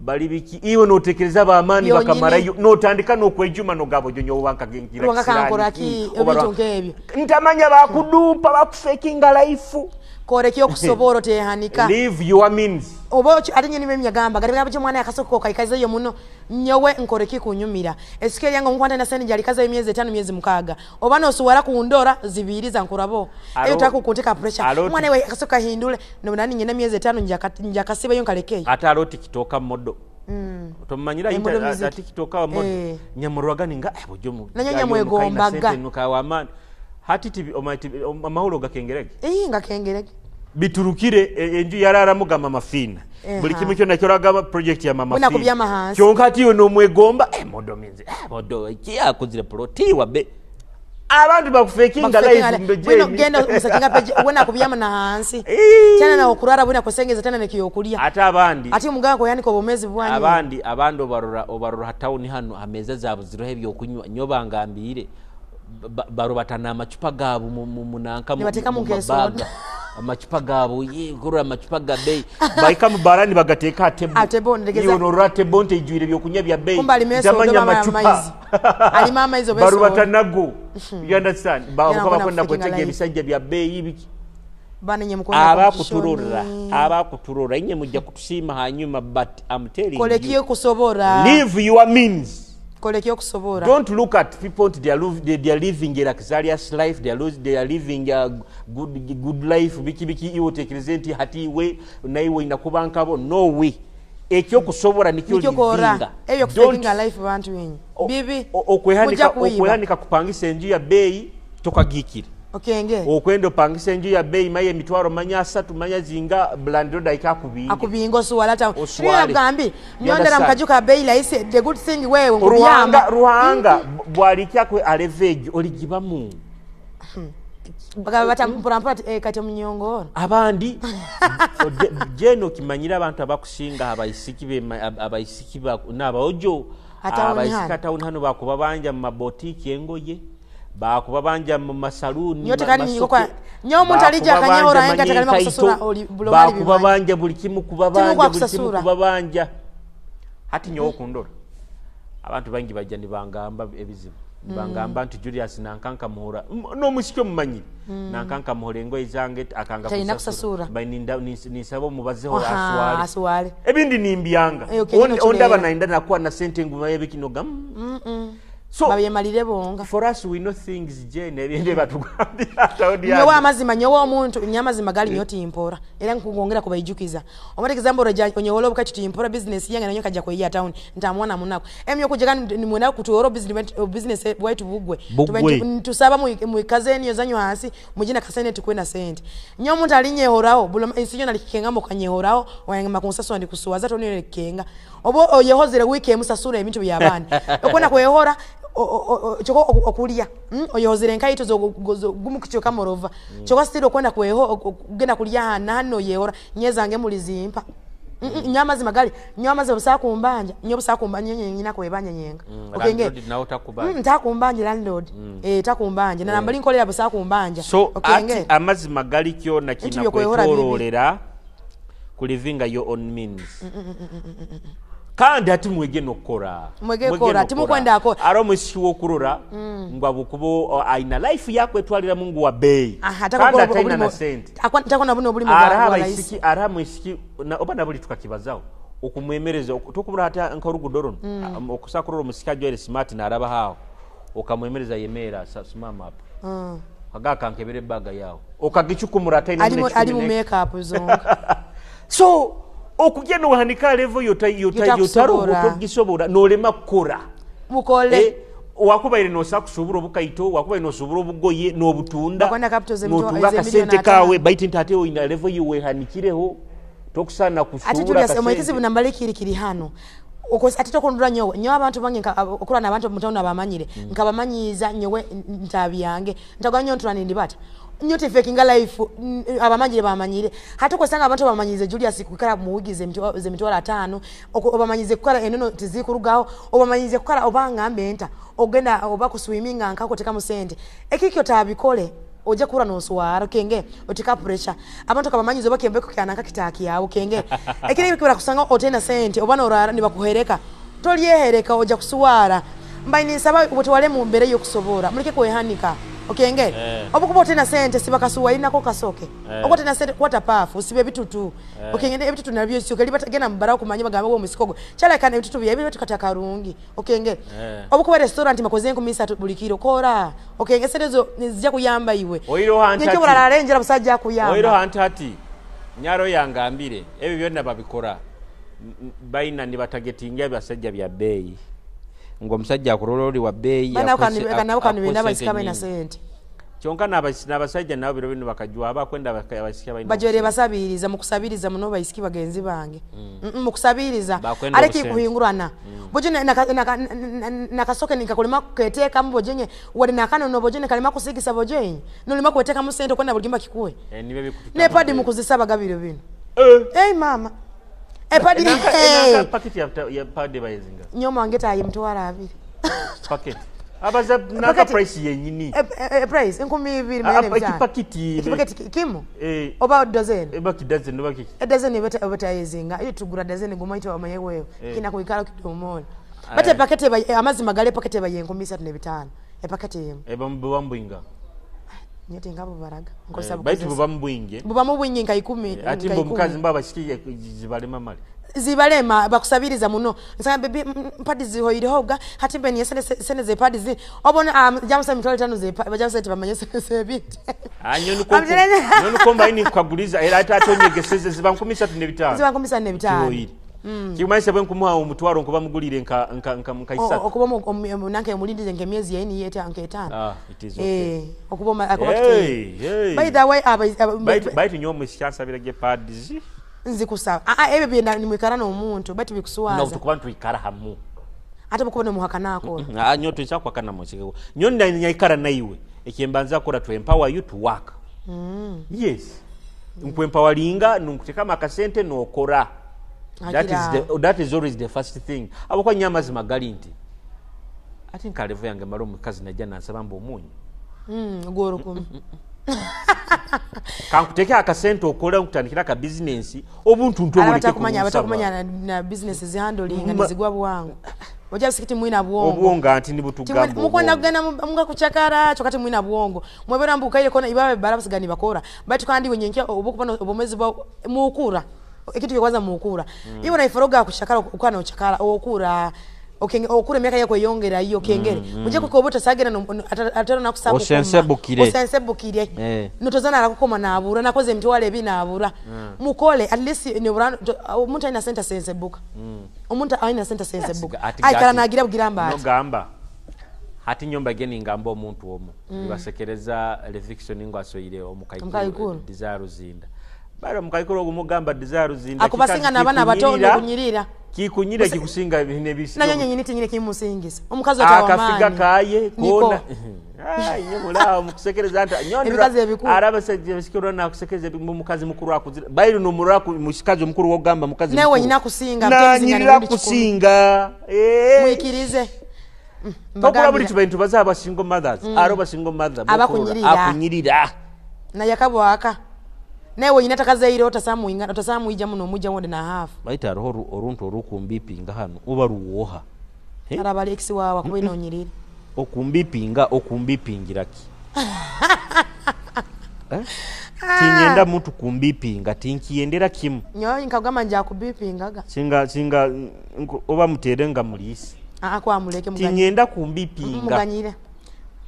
balibiki iwe notekereza abamani bakamara no tandika no kwejuma no gabo jonyo wanka gengira
kisirani obitongebyo
ntamanya bakudupa bakufakinga life
kore kiyo kusoboro tehanika
live your means
obo atenye ni memyagamba gari gabe mwana yakasoko kaikaze yo muno nyowe nkore kikunyumira esike yango nkwanda na sene jali kaza emyezi 5 myezi mukaga obano suwara kuundora zibiriza nkurabo eyo takukuteka pressure mwana we akasoka hindule no nani nyina myezi 5 njakasiba yo kalekeye
ata aloti kitoka modo tomanyira ita tikitoka wa modo nyamurwaga ninga bojo mu
nanya mwegombaga
nukawa man hati tibi amahoro gakengerege
ngakengerege
biturukire enju yarara mugama mafina buli kimu cyo nakyoraga project ya mama
fina kubya mahansi
cyo nkati yo no mwegomba modo minzi modo yakuzire proti wa be abantu bakufekinga live mbeje
wino genda musakinga peje wona kubyama na hansi cyane na okurara buna kusengeza tana ne kiyokulia
ata abandi
ati mugako yani ko bomezi bwanyu
abandi obarura town hano ameza zabo zirohe byo kunywa nyobangambire barubatana amacupa gabo munanka
mu kesoda
amacupa gabo yigura amacupa gabe bayika mu barani bagateka
atebo ndegeza
iyo no rate bonte ijwire byo kunya bya bei
tamanya amacupa ali mama izo beso
barubatanago you understand bakaba kwenda kwetege ebisajja bya bei ibiki
bananye mukona
abakuturora inye mujja kutusima hanyuma but I'm telling you
kolekiyo kusobora
live your means
don't
look at people they are living a luxurious life they are living a good life biki iwo tekelezenti hati we na iwo inakubanka bo no way ekyo kusobora nikyo livinga
eyo kufinga life bantu wenyi bibi
okwehanika kupangisa enju ya bei tokagikira
okenge
okwendo pangisa enju ya bei maye mitwaro manya 3 manya zinga blando daika
akubingo suwalata shira gambi nyondera mkajuka bei laise the good thing wewe
ruhanga bwali kyakwe aleveji oligibamu
bakaba batampura kati munyongoro
abandi jeno kimanyira abantu abakusinga abayisiki nabaojo abayisika town hano bakuba banja mu mabotiki engoye bakuba banja mu masaluni
nyote kandi nyiko kwa nyo muntu alija kanyahora enga takalima kusasura bulomali
bakuba banja buli kimu kubabanja hati nyo okundora abantu bangi bajja nibangamba ebizibu bangamba nti Julius nankanka muhora no musikyo mumanyi nankanka muhora engo izange akanga
kusasura
bayininda nisabo mubazeho
aswale
ebindi nimbyanga ondaba nainda nakuwa na sente nguma yebikinoga
so bayemalire bonga
for us we know things jene ebinde batugambira taudi
nyo amazima nyo omuntu nyama zimagali nyoti impora era nkugongera ko bayijukiza omate example roja onyewolo bukati impora business yanga nanyo kajja ko ya town ntamwana munako emyo kujega ni mwena kutuoro business bwaitu bugwe tusaba mu kazeni yozanyo hasi mujina kasene tukwena sente nyo omuntu alinye horao bulo insinyo nalikenga mo kanyehorao wayanga konsaso ndi kusuwaza tonire kenga obo oyehozere weekend musasura ebintu byabandi okona kwehora choko okulia oyozire nkaito zo gumukicho kamorova choko stilo kwenda kweho genda kulia hano yehora nyezange mulizimpa nyama zimagali nyama zo busakumbanja nyo busakumbanja nyina ko ebanya nyenga
okenge nawo takubanja
takumbanja landlord takumbanja na nambali nkolera busakumbanja
so ati amazi magali kyo na kina kwetorolera kulivinga your own means kandi ati mwege nokora timukwenda ako aro mushiwo kurora ngwa bukubo aina life yakwe twalira Mungu wa bei kandi ataina na sente
takona buno buli
mubaisiki ara mwishiki na oba nabuli tukakibazao okumwemereza tokubura hata nkarugudoro okusakuroro musikajo ele smart na araba hao okamwemereza yemera simama hapa agaka nkebere baga yao okagichukumura ataina
ali mu makeup zonga
so okugenda wahanika level yotaro otogisobora nolema kukora
mukole
wakubaire no sakusubura obukaito wakubaire no subura obugoye no butunda no sente kawe baiti ntateo ina level yiwe hanikireho tokusana kusubura
ati Julius omwekezi bunambalekiri kiri hano okosi ati tokondura nyo abantu bange okura na abantu mutauna bamanyire nkabamanyiza nyowe ntabi yange ntaganya ntulani ndibata nyote faking life abamanyire bamanyire hata ko sanga abantu bamanyize Julius kukara muwigize mitwala 5 obamanyize kukara enono tizikurugaho obamanyize kukara obangambe enta ogenda oba ku swimming ankako teka musente ekikyo tabikole oje kura no swara kenge otika pressure abantu kabamanyize bakembe ko kyanaka kitaki yawo kenge ekiri bikira kusanga otena sente obana orara nibakuhereka tolyehereka oja kusuwara mbaini saba ubutwale mu mbere yo kusobora mulike kwehanika okenge obukuba otena sente sibakasuwa inako kasoke okotena sente kwata pafu sibe bitutu okenge ebitutu nabyo sio kali batagena mbara kumanya bagamba bo musikogo chala kana ebitutu bya ebyo tukataka rungi okenge obukuba restaurant makoze nkumisa tubulikiro kora okenge serezo nizija kuyamba iwe
oiro hantati
nje bula arrange abasajja kuyamba
oiro hantati nyaro yangambire ebyo byonna babikora baina ni batagetinga abasajja bya bei ngo musajja akurololi wa bei
ya kana binda basikaba ina sente
kyonka n'abasajja nabo biro bino bakajwa abakwenda abasika bayina
bajore basabiriza mukusabiriza muno bayisiki bagenzi bange mukusabiriza areki kuhingurana bojene nakasoke nikakulima kuketeka mbojenye wali nakano no bojene kalima kusigisa bojenye nolima kuweteka musente kwenda bulimba kikuwe
nibe bikutuka
ne padi mukuzisaba gabiro bino mama padi
packet ya padi bayizinga
nyoma angeta ayimtwara abiri
packet abaza naka price yenyini
price 12
pakiti
kimo oba dozen
ebaki dozen obaki
dozen beta yezinga iyo tugura dozen gomaito amayewewe kina kuikala kidomona bate pakete amazi magale pakete ba yenkomisa 5 pakete yemo
bambwinga
nyote ngabo baraga ngosa
baitu bambwinge
bubamubwinge nka 10
ati mbo mukazi mbaba shikiye zibalema mali
zibalema bakusabiriza muno nsanga baby padi zihoire hoga hati mbeni sene ze padi zi obona jamusa mitwale 5 ze bajamusa ati bamanye se bit
nyoni komba ini kwaguliza era atatonyegese ziba 13
ziba 15
kimaisha bwe nkumuha umutwaro nkuba mugulire nka mukaisa
okuba nanke mulindije nkemyezi ya ini yete anke 5
it is okay
okuba by the way
by nyomo sikasabira ge pads
nzikusaba ebe byenda nimwikara no muntu bati bikusuwaza
no tukubantu ikara hamu
ate bukubona muhakanako
nyoto ichakwa kana mochike nyonda nyaikara naiwe ekiyembanza kora to empower you to work yes empowerlinga nunkuteka makasente no kora that is always the first thing abakwa nyama zimagali nti ati nkalevu yange maro mukazi najana nsaba mbo munyu
goro kumi
kankuteka akasente okola nkutandikira ka business obuntu ntobuleke
kumanya na business zihandling nizigwa bwangu oja sikiti mwina bwongo
obwonga anti nibutugambo
mukona kugana munga kuchakara chokati mwina bwongo mwebera mbuka ile kona ibabe barabsigani bakora bati kandi wenyenke obukubana obomezi bwa mukura ekitu kikwaza mukura ibo naiforoga kushakara ukana uchakara okura okure miaka yako yongera hiyo kengere muje kukobota sagera ataro nakusaba osensebukire notozana rakukoma na abura nakoze mtwale bina abura mukole at least ne burano umuntu ina center sensebuka umuntu ina center sensebuka aikara nagira bugiramba
no gamba hati nyomba geni ngambo omuntu omo basekereza reviction ngo asoyire omukaikuru desire zinda baro mukaikuru ogumugamba desire zinda
akubasinga nabana bato no kunyirira
kikunyira kikusinga ebine bisi
nanyo nyinyi tinyire kimusingisa omukazi atawamani
akafiga kaye kona nye mulao mukusekereza anta nyondra araba sajje sikiro na kusekereza mukazi mukuru akuzira bayiro no muraku mushikazi mukuru wogamba mukazi
newe nyina kusinga
mtenzingana kusinga
mwikirize
bakora buri kibantu bazaba single mothers aroba single mother akunyirira
na yakabwaka newe nyina takazaire otasamu ija muno muja wonde na half
baita roho oruntu orukumbipinga hano uba ruwoha
araba Alex wawa kubino onyirira
okumbipingiraki tinyenda mutu kumbipinga tinkiyendera kimu
nyo nkagama nja kubipingaga
singa oba muterenga mulisi
kwa muleke
muganyire tinyenda kumbipinga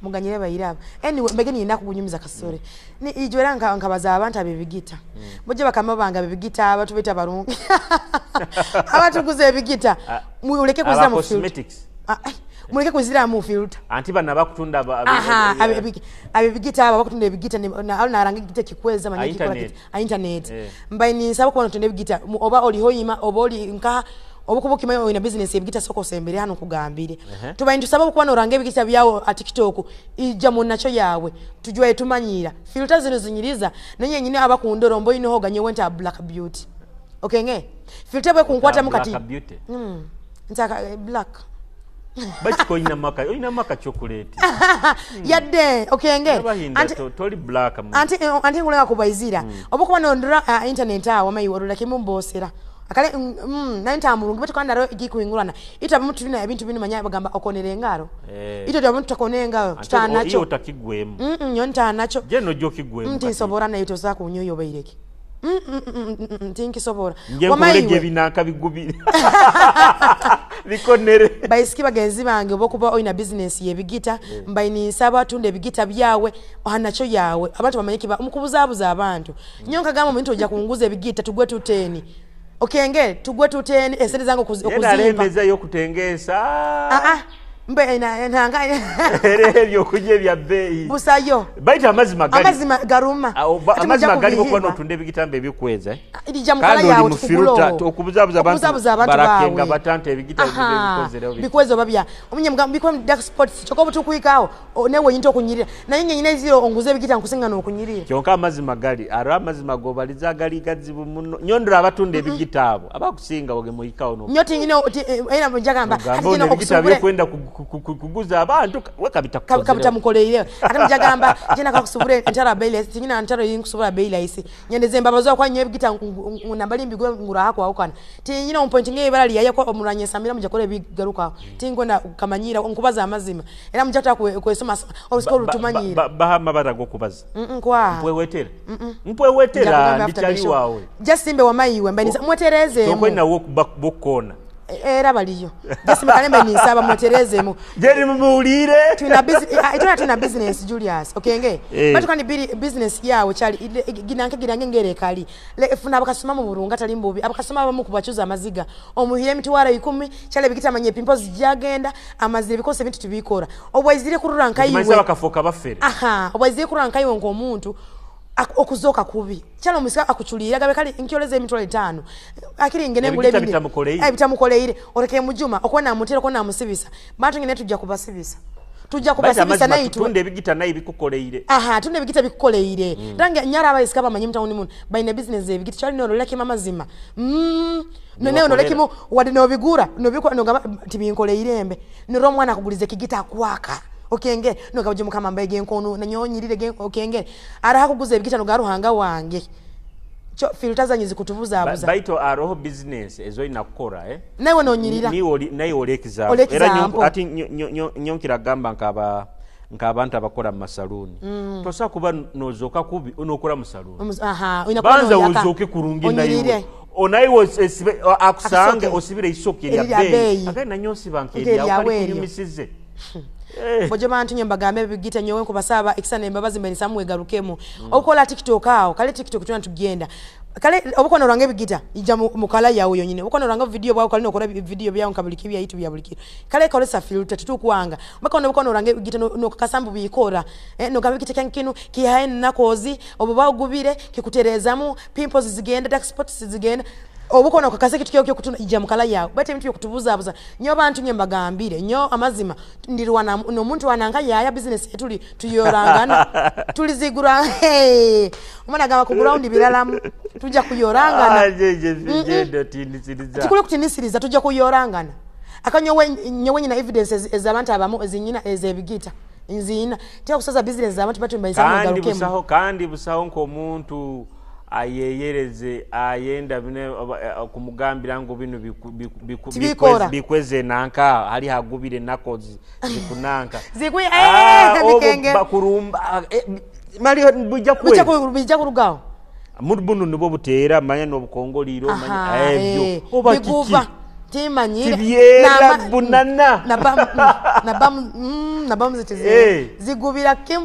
muganyire bayiraba anyway mbegeni yina kugunyumiza kasore ni ijwera nkabaza abantu abibigita muje bakamabanga abibigita abantu bita barungi abantu kuze ebigita muleke kuzira mu cosmetics muleke kuzira mu filter
anti bana bakutunda
abibigita aba bakutunda ebigita na rangi gite kikweza manyiki kwa internet mbaini sabo kwa ntunda ebigita oba oli hoyima oba oli nka obukubuki mayo ina business ebigita soko sembere hano kugambire tubayindu sababu kwa noranga ebigita byawo a TikTok ija mu nacho yawe tujwe tumanyira filter zino zinyiriza nanyenye nyine abakundorombo ino hoganye wenta black beauty okay nge filter bwe kunkwata mukati ntaka black
bachiko ina maka chocolate
yadde okay nge
anti toli black
anti ngulenga kubayizira obukuba nondura internet awo mayiworula kimumbosera akale nanta amulungu betu kanda ro igikuingulana ita bamutu bina ebintu bino manya bagamba okonere ngaro ito bya muntu takonenga tutanacho
iyo takigwemu
nyonta nacho
je no joki gwemu
nti sobora na ito za kunyoyo bayireke tinki sobora
wamaye binaka bigubire bikonere
bayisiki bagenzi bange bokuba oina business yebigita mbayini saba tunde bigita byawe ohanacho yawe abantu bamanyiki ba umukubuzabuza abantu nyonka gama muntu ojja kunguza ebigita tugwe tuteni okay nge tugwe tuteni esente zangu okuzimba
ndalembeza yo kutengesa
mbe nanga
erebyo kuje bya bei
busayo
baita amazima
garuma
amazima gali bokwa no tunde bigitambe ebikweza
idija mukala yawe tukubulo
okubuzabuza abantu barakenga batante ebigita ebikozereo
bikwezo babya omunye mugamba bikwa dark spots choko butukwikawo newe yinto kunyirira na nyine ziro onguze bigita nkusinga no kunyirira
kyonka amazima gali ara amazima gobaliza gali gazibu muno nyondora abatunde ebigitabo abakusinga oge muikawo no
nyoti nyine era mujagamba
hajina okusubure kwenda kuguza abantu
kabita mukoleire ate mujagamba jina kakusubure ntara baile tinyina ntara yinkusubura baile isi nyendeze mbabazo kwa nyewe bigita nambali mbigwe ngura hako akana tinyina on point nge barali yaye ko omuranye samira mujakole bigaruka tingona kamanyira onkubaza amazima era mujata kwesoma osikoro tumanyira
bahama barago kubaza
kwa
mpwewetera ndichali wawe
jasimbe wamayiwe mbani mwetereze
tokwe na wo bokona
era baliyo jasimbe kalembe ni saba mwetereze mu
jeri mumulire
tuna business Julius okay nge batu kandi business yawe chali ginanke ngere kali lefuna abakasoma mu burunga tali mbubi abakasoma bamu kubachuza amaziga omuhire mitwara 10 chale bikita manye pimples jagenda amazire bikose bintu tubikora obwazire kururanka yiwe
maze bakafoka bafere
obwazire kururanka yiwe ngo muntu okuzoka kubi cyano musika akuchulira gabe kali inkyoleze emitwale 5 akiri ngene ngule bitamukoleire oreke mujuma okona mutera kona musibisa bantu ngene tujja kubasibisa nayi
tunde bigita nayi bikukoleire
tunde bigita bikukoleire range nyara abayisika bamanyi mtawuni mun bayine business ebigita cyali no leke mamazima none no leke mu wadi no bigura no biko no tibinkoleire embe ni ro mwana kugulize kigita kwaka okenge no kabuje mukama mbege nkono nanyonyirire ge okenge ara hakuguza ebigita no garuhanga wange cho filter zanyizi kutubuza abuza
baito aroho business ezo inakora
nawe nonyirira
nayi olekiza era ati nyonkira gamba nk'abantu abakola mu masaluni tosa kuba nozoka kubi onokora mu saluni banza uzoke kurungi nayo onayiwo akusange osibire isokye ya bei akana nyonsi bankeri yakali kunyumisize boje bantu nyembagambe bigita nyowe kubasaba ekisana embabazi mbeni samwe garukemo okola TikTok awo kale TikTok tuna tugenda kale obukono range bigita ija mukala yawo yonyine obukono range video bwawo kale nokora video byawo nkabiliki bya YouTube yabulikiro kale kole sa filter tutukwanga mbaka obukono range bigita no kasambu bikora no gabigita kankinu kihaye nakozi obubawo gubire kikuterezamu pimples zigenda dark spots zigenda
obukono kakase kitu kyo kutuna mukala yawe bate bintu yokutubuza nyo bantu nye mbagambire nyo amazima ndirwana no muntu wananga yaya business etuli tuyorangana tulizigura umana gaba ku ground bilalamu tujja kuyorangana tikule kutinisiriza tujja kuyorangana akanyowe nyina evidences ezabantu abamu ezinyina ezebigita nzina tya kusaza business zabantu batu mbayisa
ngalukemu kandi busaho nko muntu ayeyereze ayenda bine kumugambira ngo bino bikweze nanka hali hagubire nakozi zikunanka
zikuye bikenge
bakurumba mali bujja kurugaho mudbunu nibo butera manya no bukongoliro manya ebyo oba kiki
timanyire
bunana
na bam zitize zigubira kim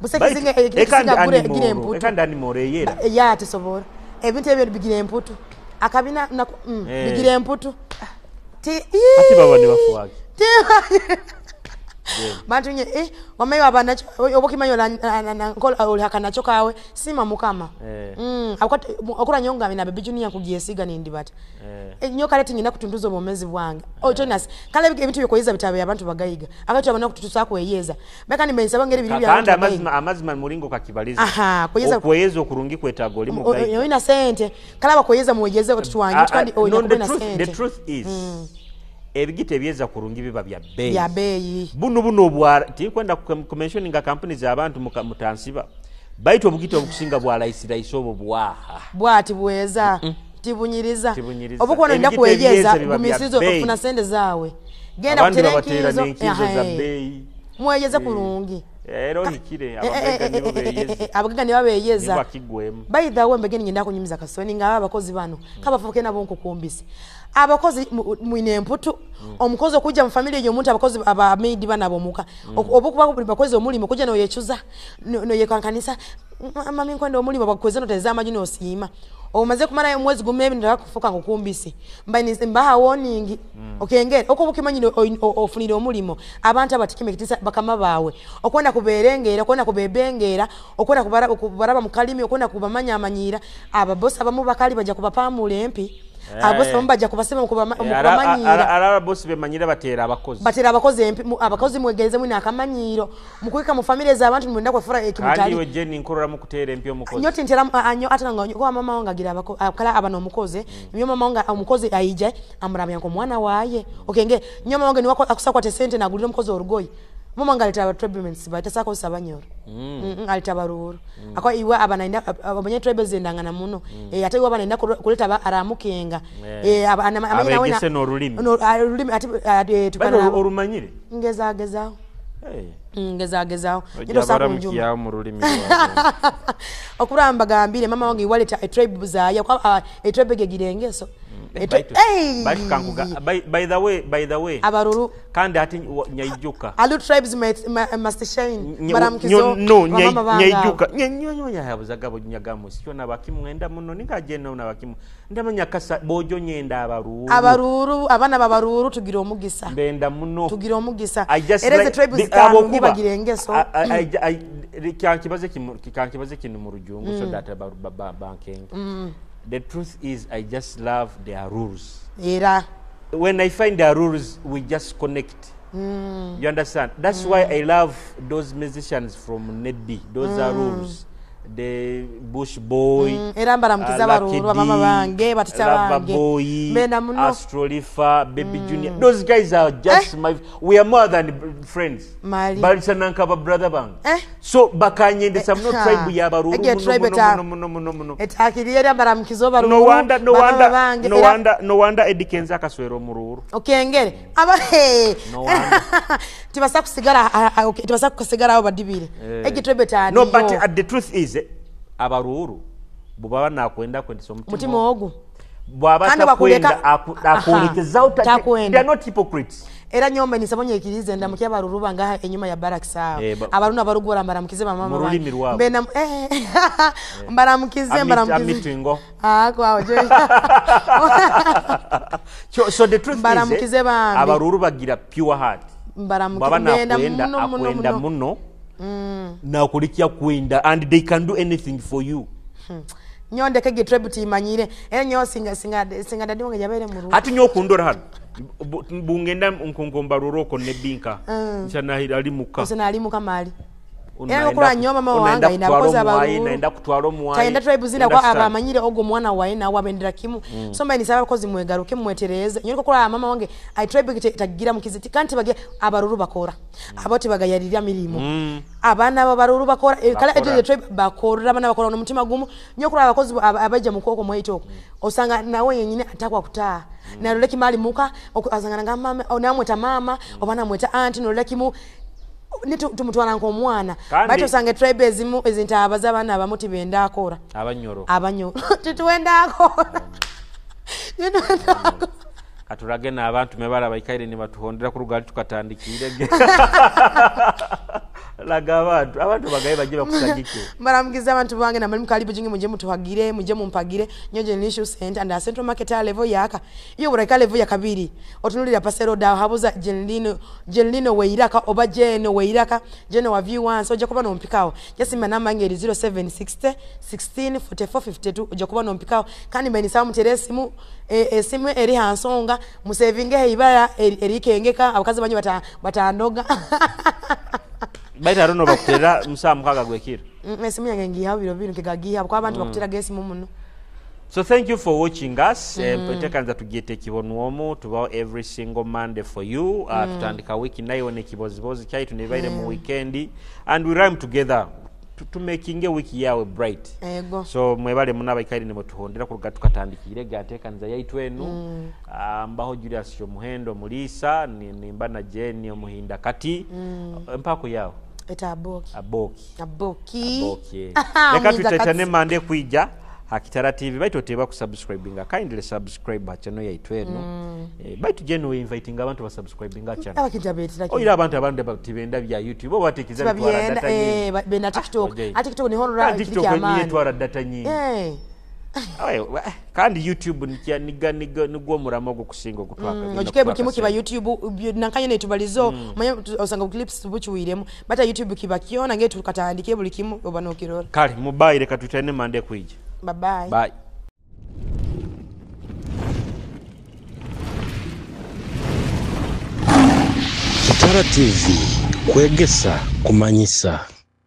buseke zinga ekisinga gure gire emputu
ekandani moreyera
ya tisobora ebintu ebyo bigire emputu akabina bigire emputu
ati baba ne bafuwaki
bantu nye wamayo abanacho obokimanyo na nkola oli hakanacho kawe sima mukama akwata okura nyonga mina baby junior kugiyesiga nindi bata nyoka leti nyina kutunduzo bomezi bwange Jonas kale ebintu byokoyeza bitabe abantu bagayiga akati abana kututusa kweyeza beka ni mbensa bangere bibiri
bya kanda amazima mulingo kakibaliza okweyeza okurungi kwetago oli mugayiga
yo ina sente kala bakoyeza muwejeze otutwanyi kandi oyina sente
the truth is ebigite byeza kurungi biba bya bei
ya bei
buno bwara tikwenda ku mentioning companies abantu mutansiba baito obugite obukusinga bwa raisi obo bwaha
bwati bweza tibunyiriza obukona nda kwejeza gumisizo ofuna sende zawe genda kuterenkizo
za bei
mwejeza kurungi
ero hikire abaganga nibo beyeza
abaganga nibo beyeza
bakigwemu
by the way mbegeni ngenda kunyumiza kasoni ngaba abakozi bano kabafuke nabo nkukumbise abakozi mwine mputu omukozi okujja mu family yo muntu abakozi aba maid banabo muka obukuba bakozi omulimo kujja no yechuza no yekankanisa mami nkwenda omulimo bakozi no teza amajini osima omaze kumara mwezi gumebi ndaka kufuka ngokumbisi mbani mbaha warning okengere okubukimanyine ofunire omulimo abantu abatikime kitisa bakama bawe okwenda kuberengera okwenda kubebengera okwenda kubaraba mukalimi okwenda kubamanya amanyira ababosi abamu bakali baja kubapamula empi abosi bambaja kubasema kubamanyira
ara bosi bemanyira batera
abakozi abakozi mwegeze mwina akamanyiro mukwika mu family za abantu mwenda kwafura ekimutali
kandi we jeni nkorora mukutera empi omukozi
nyoti ntera anyo atanga kwa mama wanga gira abakala abano omukozi nyo mama wanga omukozi ayije amurabya ngo mwana waye okenge nyo mama wanga ni wako akusakwa te sente nagulira omukozi orugoyi mama ngaleta abatribements batasa ko sabanyoro alita baruru akwa iwa abanainda abanye tribes endangana muno ate iwa abanainda kuleta aramukenga
amanyina wena no rulimi
ati tukana
orumanyire
ngezagezao ngezagezao
ndio sakunjuma mu rulimi
okuramba gambire mama wange iwaleta tribe zaya kwa tribe gegirengeso
by the way
abaruru
kandi ati nyaijuka
alu tribes must shine baramkizo
no nyaijuka nyonya habuzaga bonyagamo sio nabakimwenda muno ningagenda nabakimu ndamanya kasa bojo nyenda abaruru abana babaruru tugira omugisa
mbenda muno tugira omugisa
ereze
tribes kandi bagirengeso
kikankibaze kinu mu rujungu so that banking the truth is I just love their rules.
Era.
When I find their rules, we just connect. You understand? That's why I love those musicians from Nedby. Those are rules. The Bush Boy,
era mbaramkiza baruru mama bange batita bange
Mena muno Astrolifa, Baby Junior. Those guys are just we are more than friends. Balisananka ba brother bang. So bakanye some no tribe ya baruru no.
Etakiriye mbaramkizo baruru.
No wonder Edikenza kaswero mururu.
Okengere. Aba no wonder. Tibasa kusigara abo badibire. Tribe tani.
No, but the truth is abaruru bubaba nakwenda kwendisa
mutima ogu
bwaba kwenda akulekeza uta they are not hypocrites
era nyomba nisabonye ikirize ndamukiya baruru banga enyuma ya barracks abaruna abarugora mbaramkize mama mbena mbaramkize kwawo
so the truth is abaruru bagira pure heart baba nakwenda muno na kulikia kwenda and they can do anything for you
nyonde kege tribe timanyire era nyo singa dadi wange yabere mu
hati nyo kundora hano bungenda nkongomba roroko ne binka nchana ali muka
usana ali muka mali era okula nyoma mama wanga inakoza abaru
naenda kutwalo muwai
taenda tribe zina kwa abamanyire ogo mwana wae na wabendera kimu somba ni sababu kozi mwegaruke mwetereze nyoko kula mama wange I tribe tagira mukiziti kanti bage abaruru bakora aboti bagayarira mirimo abana babaruru bakora kala eje tribe bakora abana bakora no mutima gumu nyoko kula abakozi abaje mukoko mwetoko osanga nawe yenyine atakwa kutaa na loleki mali muka azangana ngama onamweta mama obana mweta auntie no loleki mu nitu tumutwana nko mwana baito sange tribe ezimu ezintabaza abana abamuti benda akora abanyoro tituwenda akora
katurage na abantu mebala bayikaire ni batuhondera ku rugali tukatandikire laga abantu bagaye baje bakusagike
mbaramgiza abantu bange na mali kalibu jingi muje mutuhagire muje mumpagire nyoje nisho center and central market level yaka iyo buraka level ya kabiri otunulira pasero da habuza Jelino weiraka oba Jeno weiraka Jeno wa view one so jakoba no mpikao jasima namba ngeri 0760 16 44 52 jakoba no mpikao kandi mbeni samu teresimu simu eri hansonga musevinge heibara erikengeka abakazi banyu batandoga
baita rono bakutera musamukaga gwekira
simu yange ngiha biro kigagiha kwa abantu bakutera gesi muno.
So thank you for watching us. Petekanza tugete kibonuomo tubao every single Monday for you. Tutandika wiki nayo ne kibozibozi chai tunebaire mu weekend and we rhyme together to making a wiki yawe bright. So mwebale munaba ikairi ne mutuhondera ku rugatu katandikire gatekanza yaitwenu mbaho Julius yo muhendo mulisa nimba na Jeni yo muhinda kati mpako yao
eta aboki
leka tutetane mande kuija Hakitara TV baito teba ku subscribinga kindly subscribe ba channel yaitwenu baito Jeno inviting abantu ba subscribinga channel
abakijabetira
oira abantu abande batibenda bya YouTube bo batekiza twara data nyinyi
bena TikTok TikTok ni hono ra
TikTok ni twara data nyinyi kandi YouTube nigwo muramo go kusingo kutwaka
ojike bukimu kiba YouTube nankanye ne tubalizo manya osanga clips buchuwiremo bata YouTube kiba kiona ngetu tukatandike bulikimu obanokirora
kali mobile reka tutane mande kuije.
Bye-bye.
Bye.
Kitara TV kwegesa kumanyisa.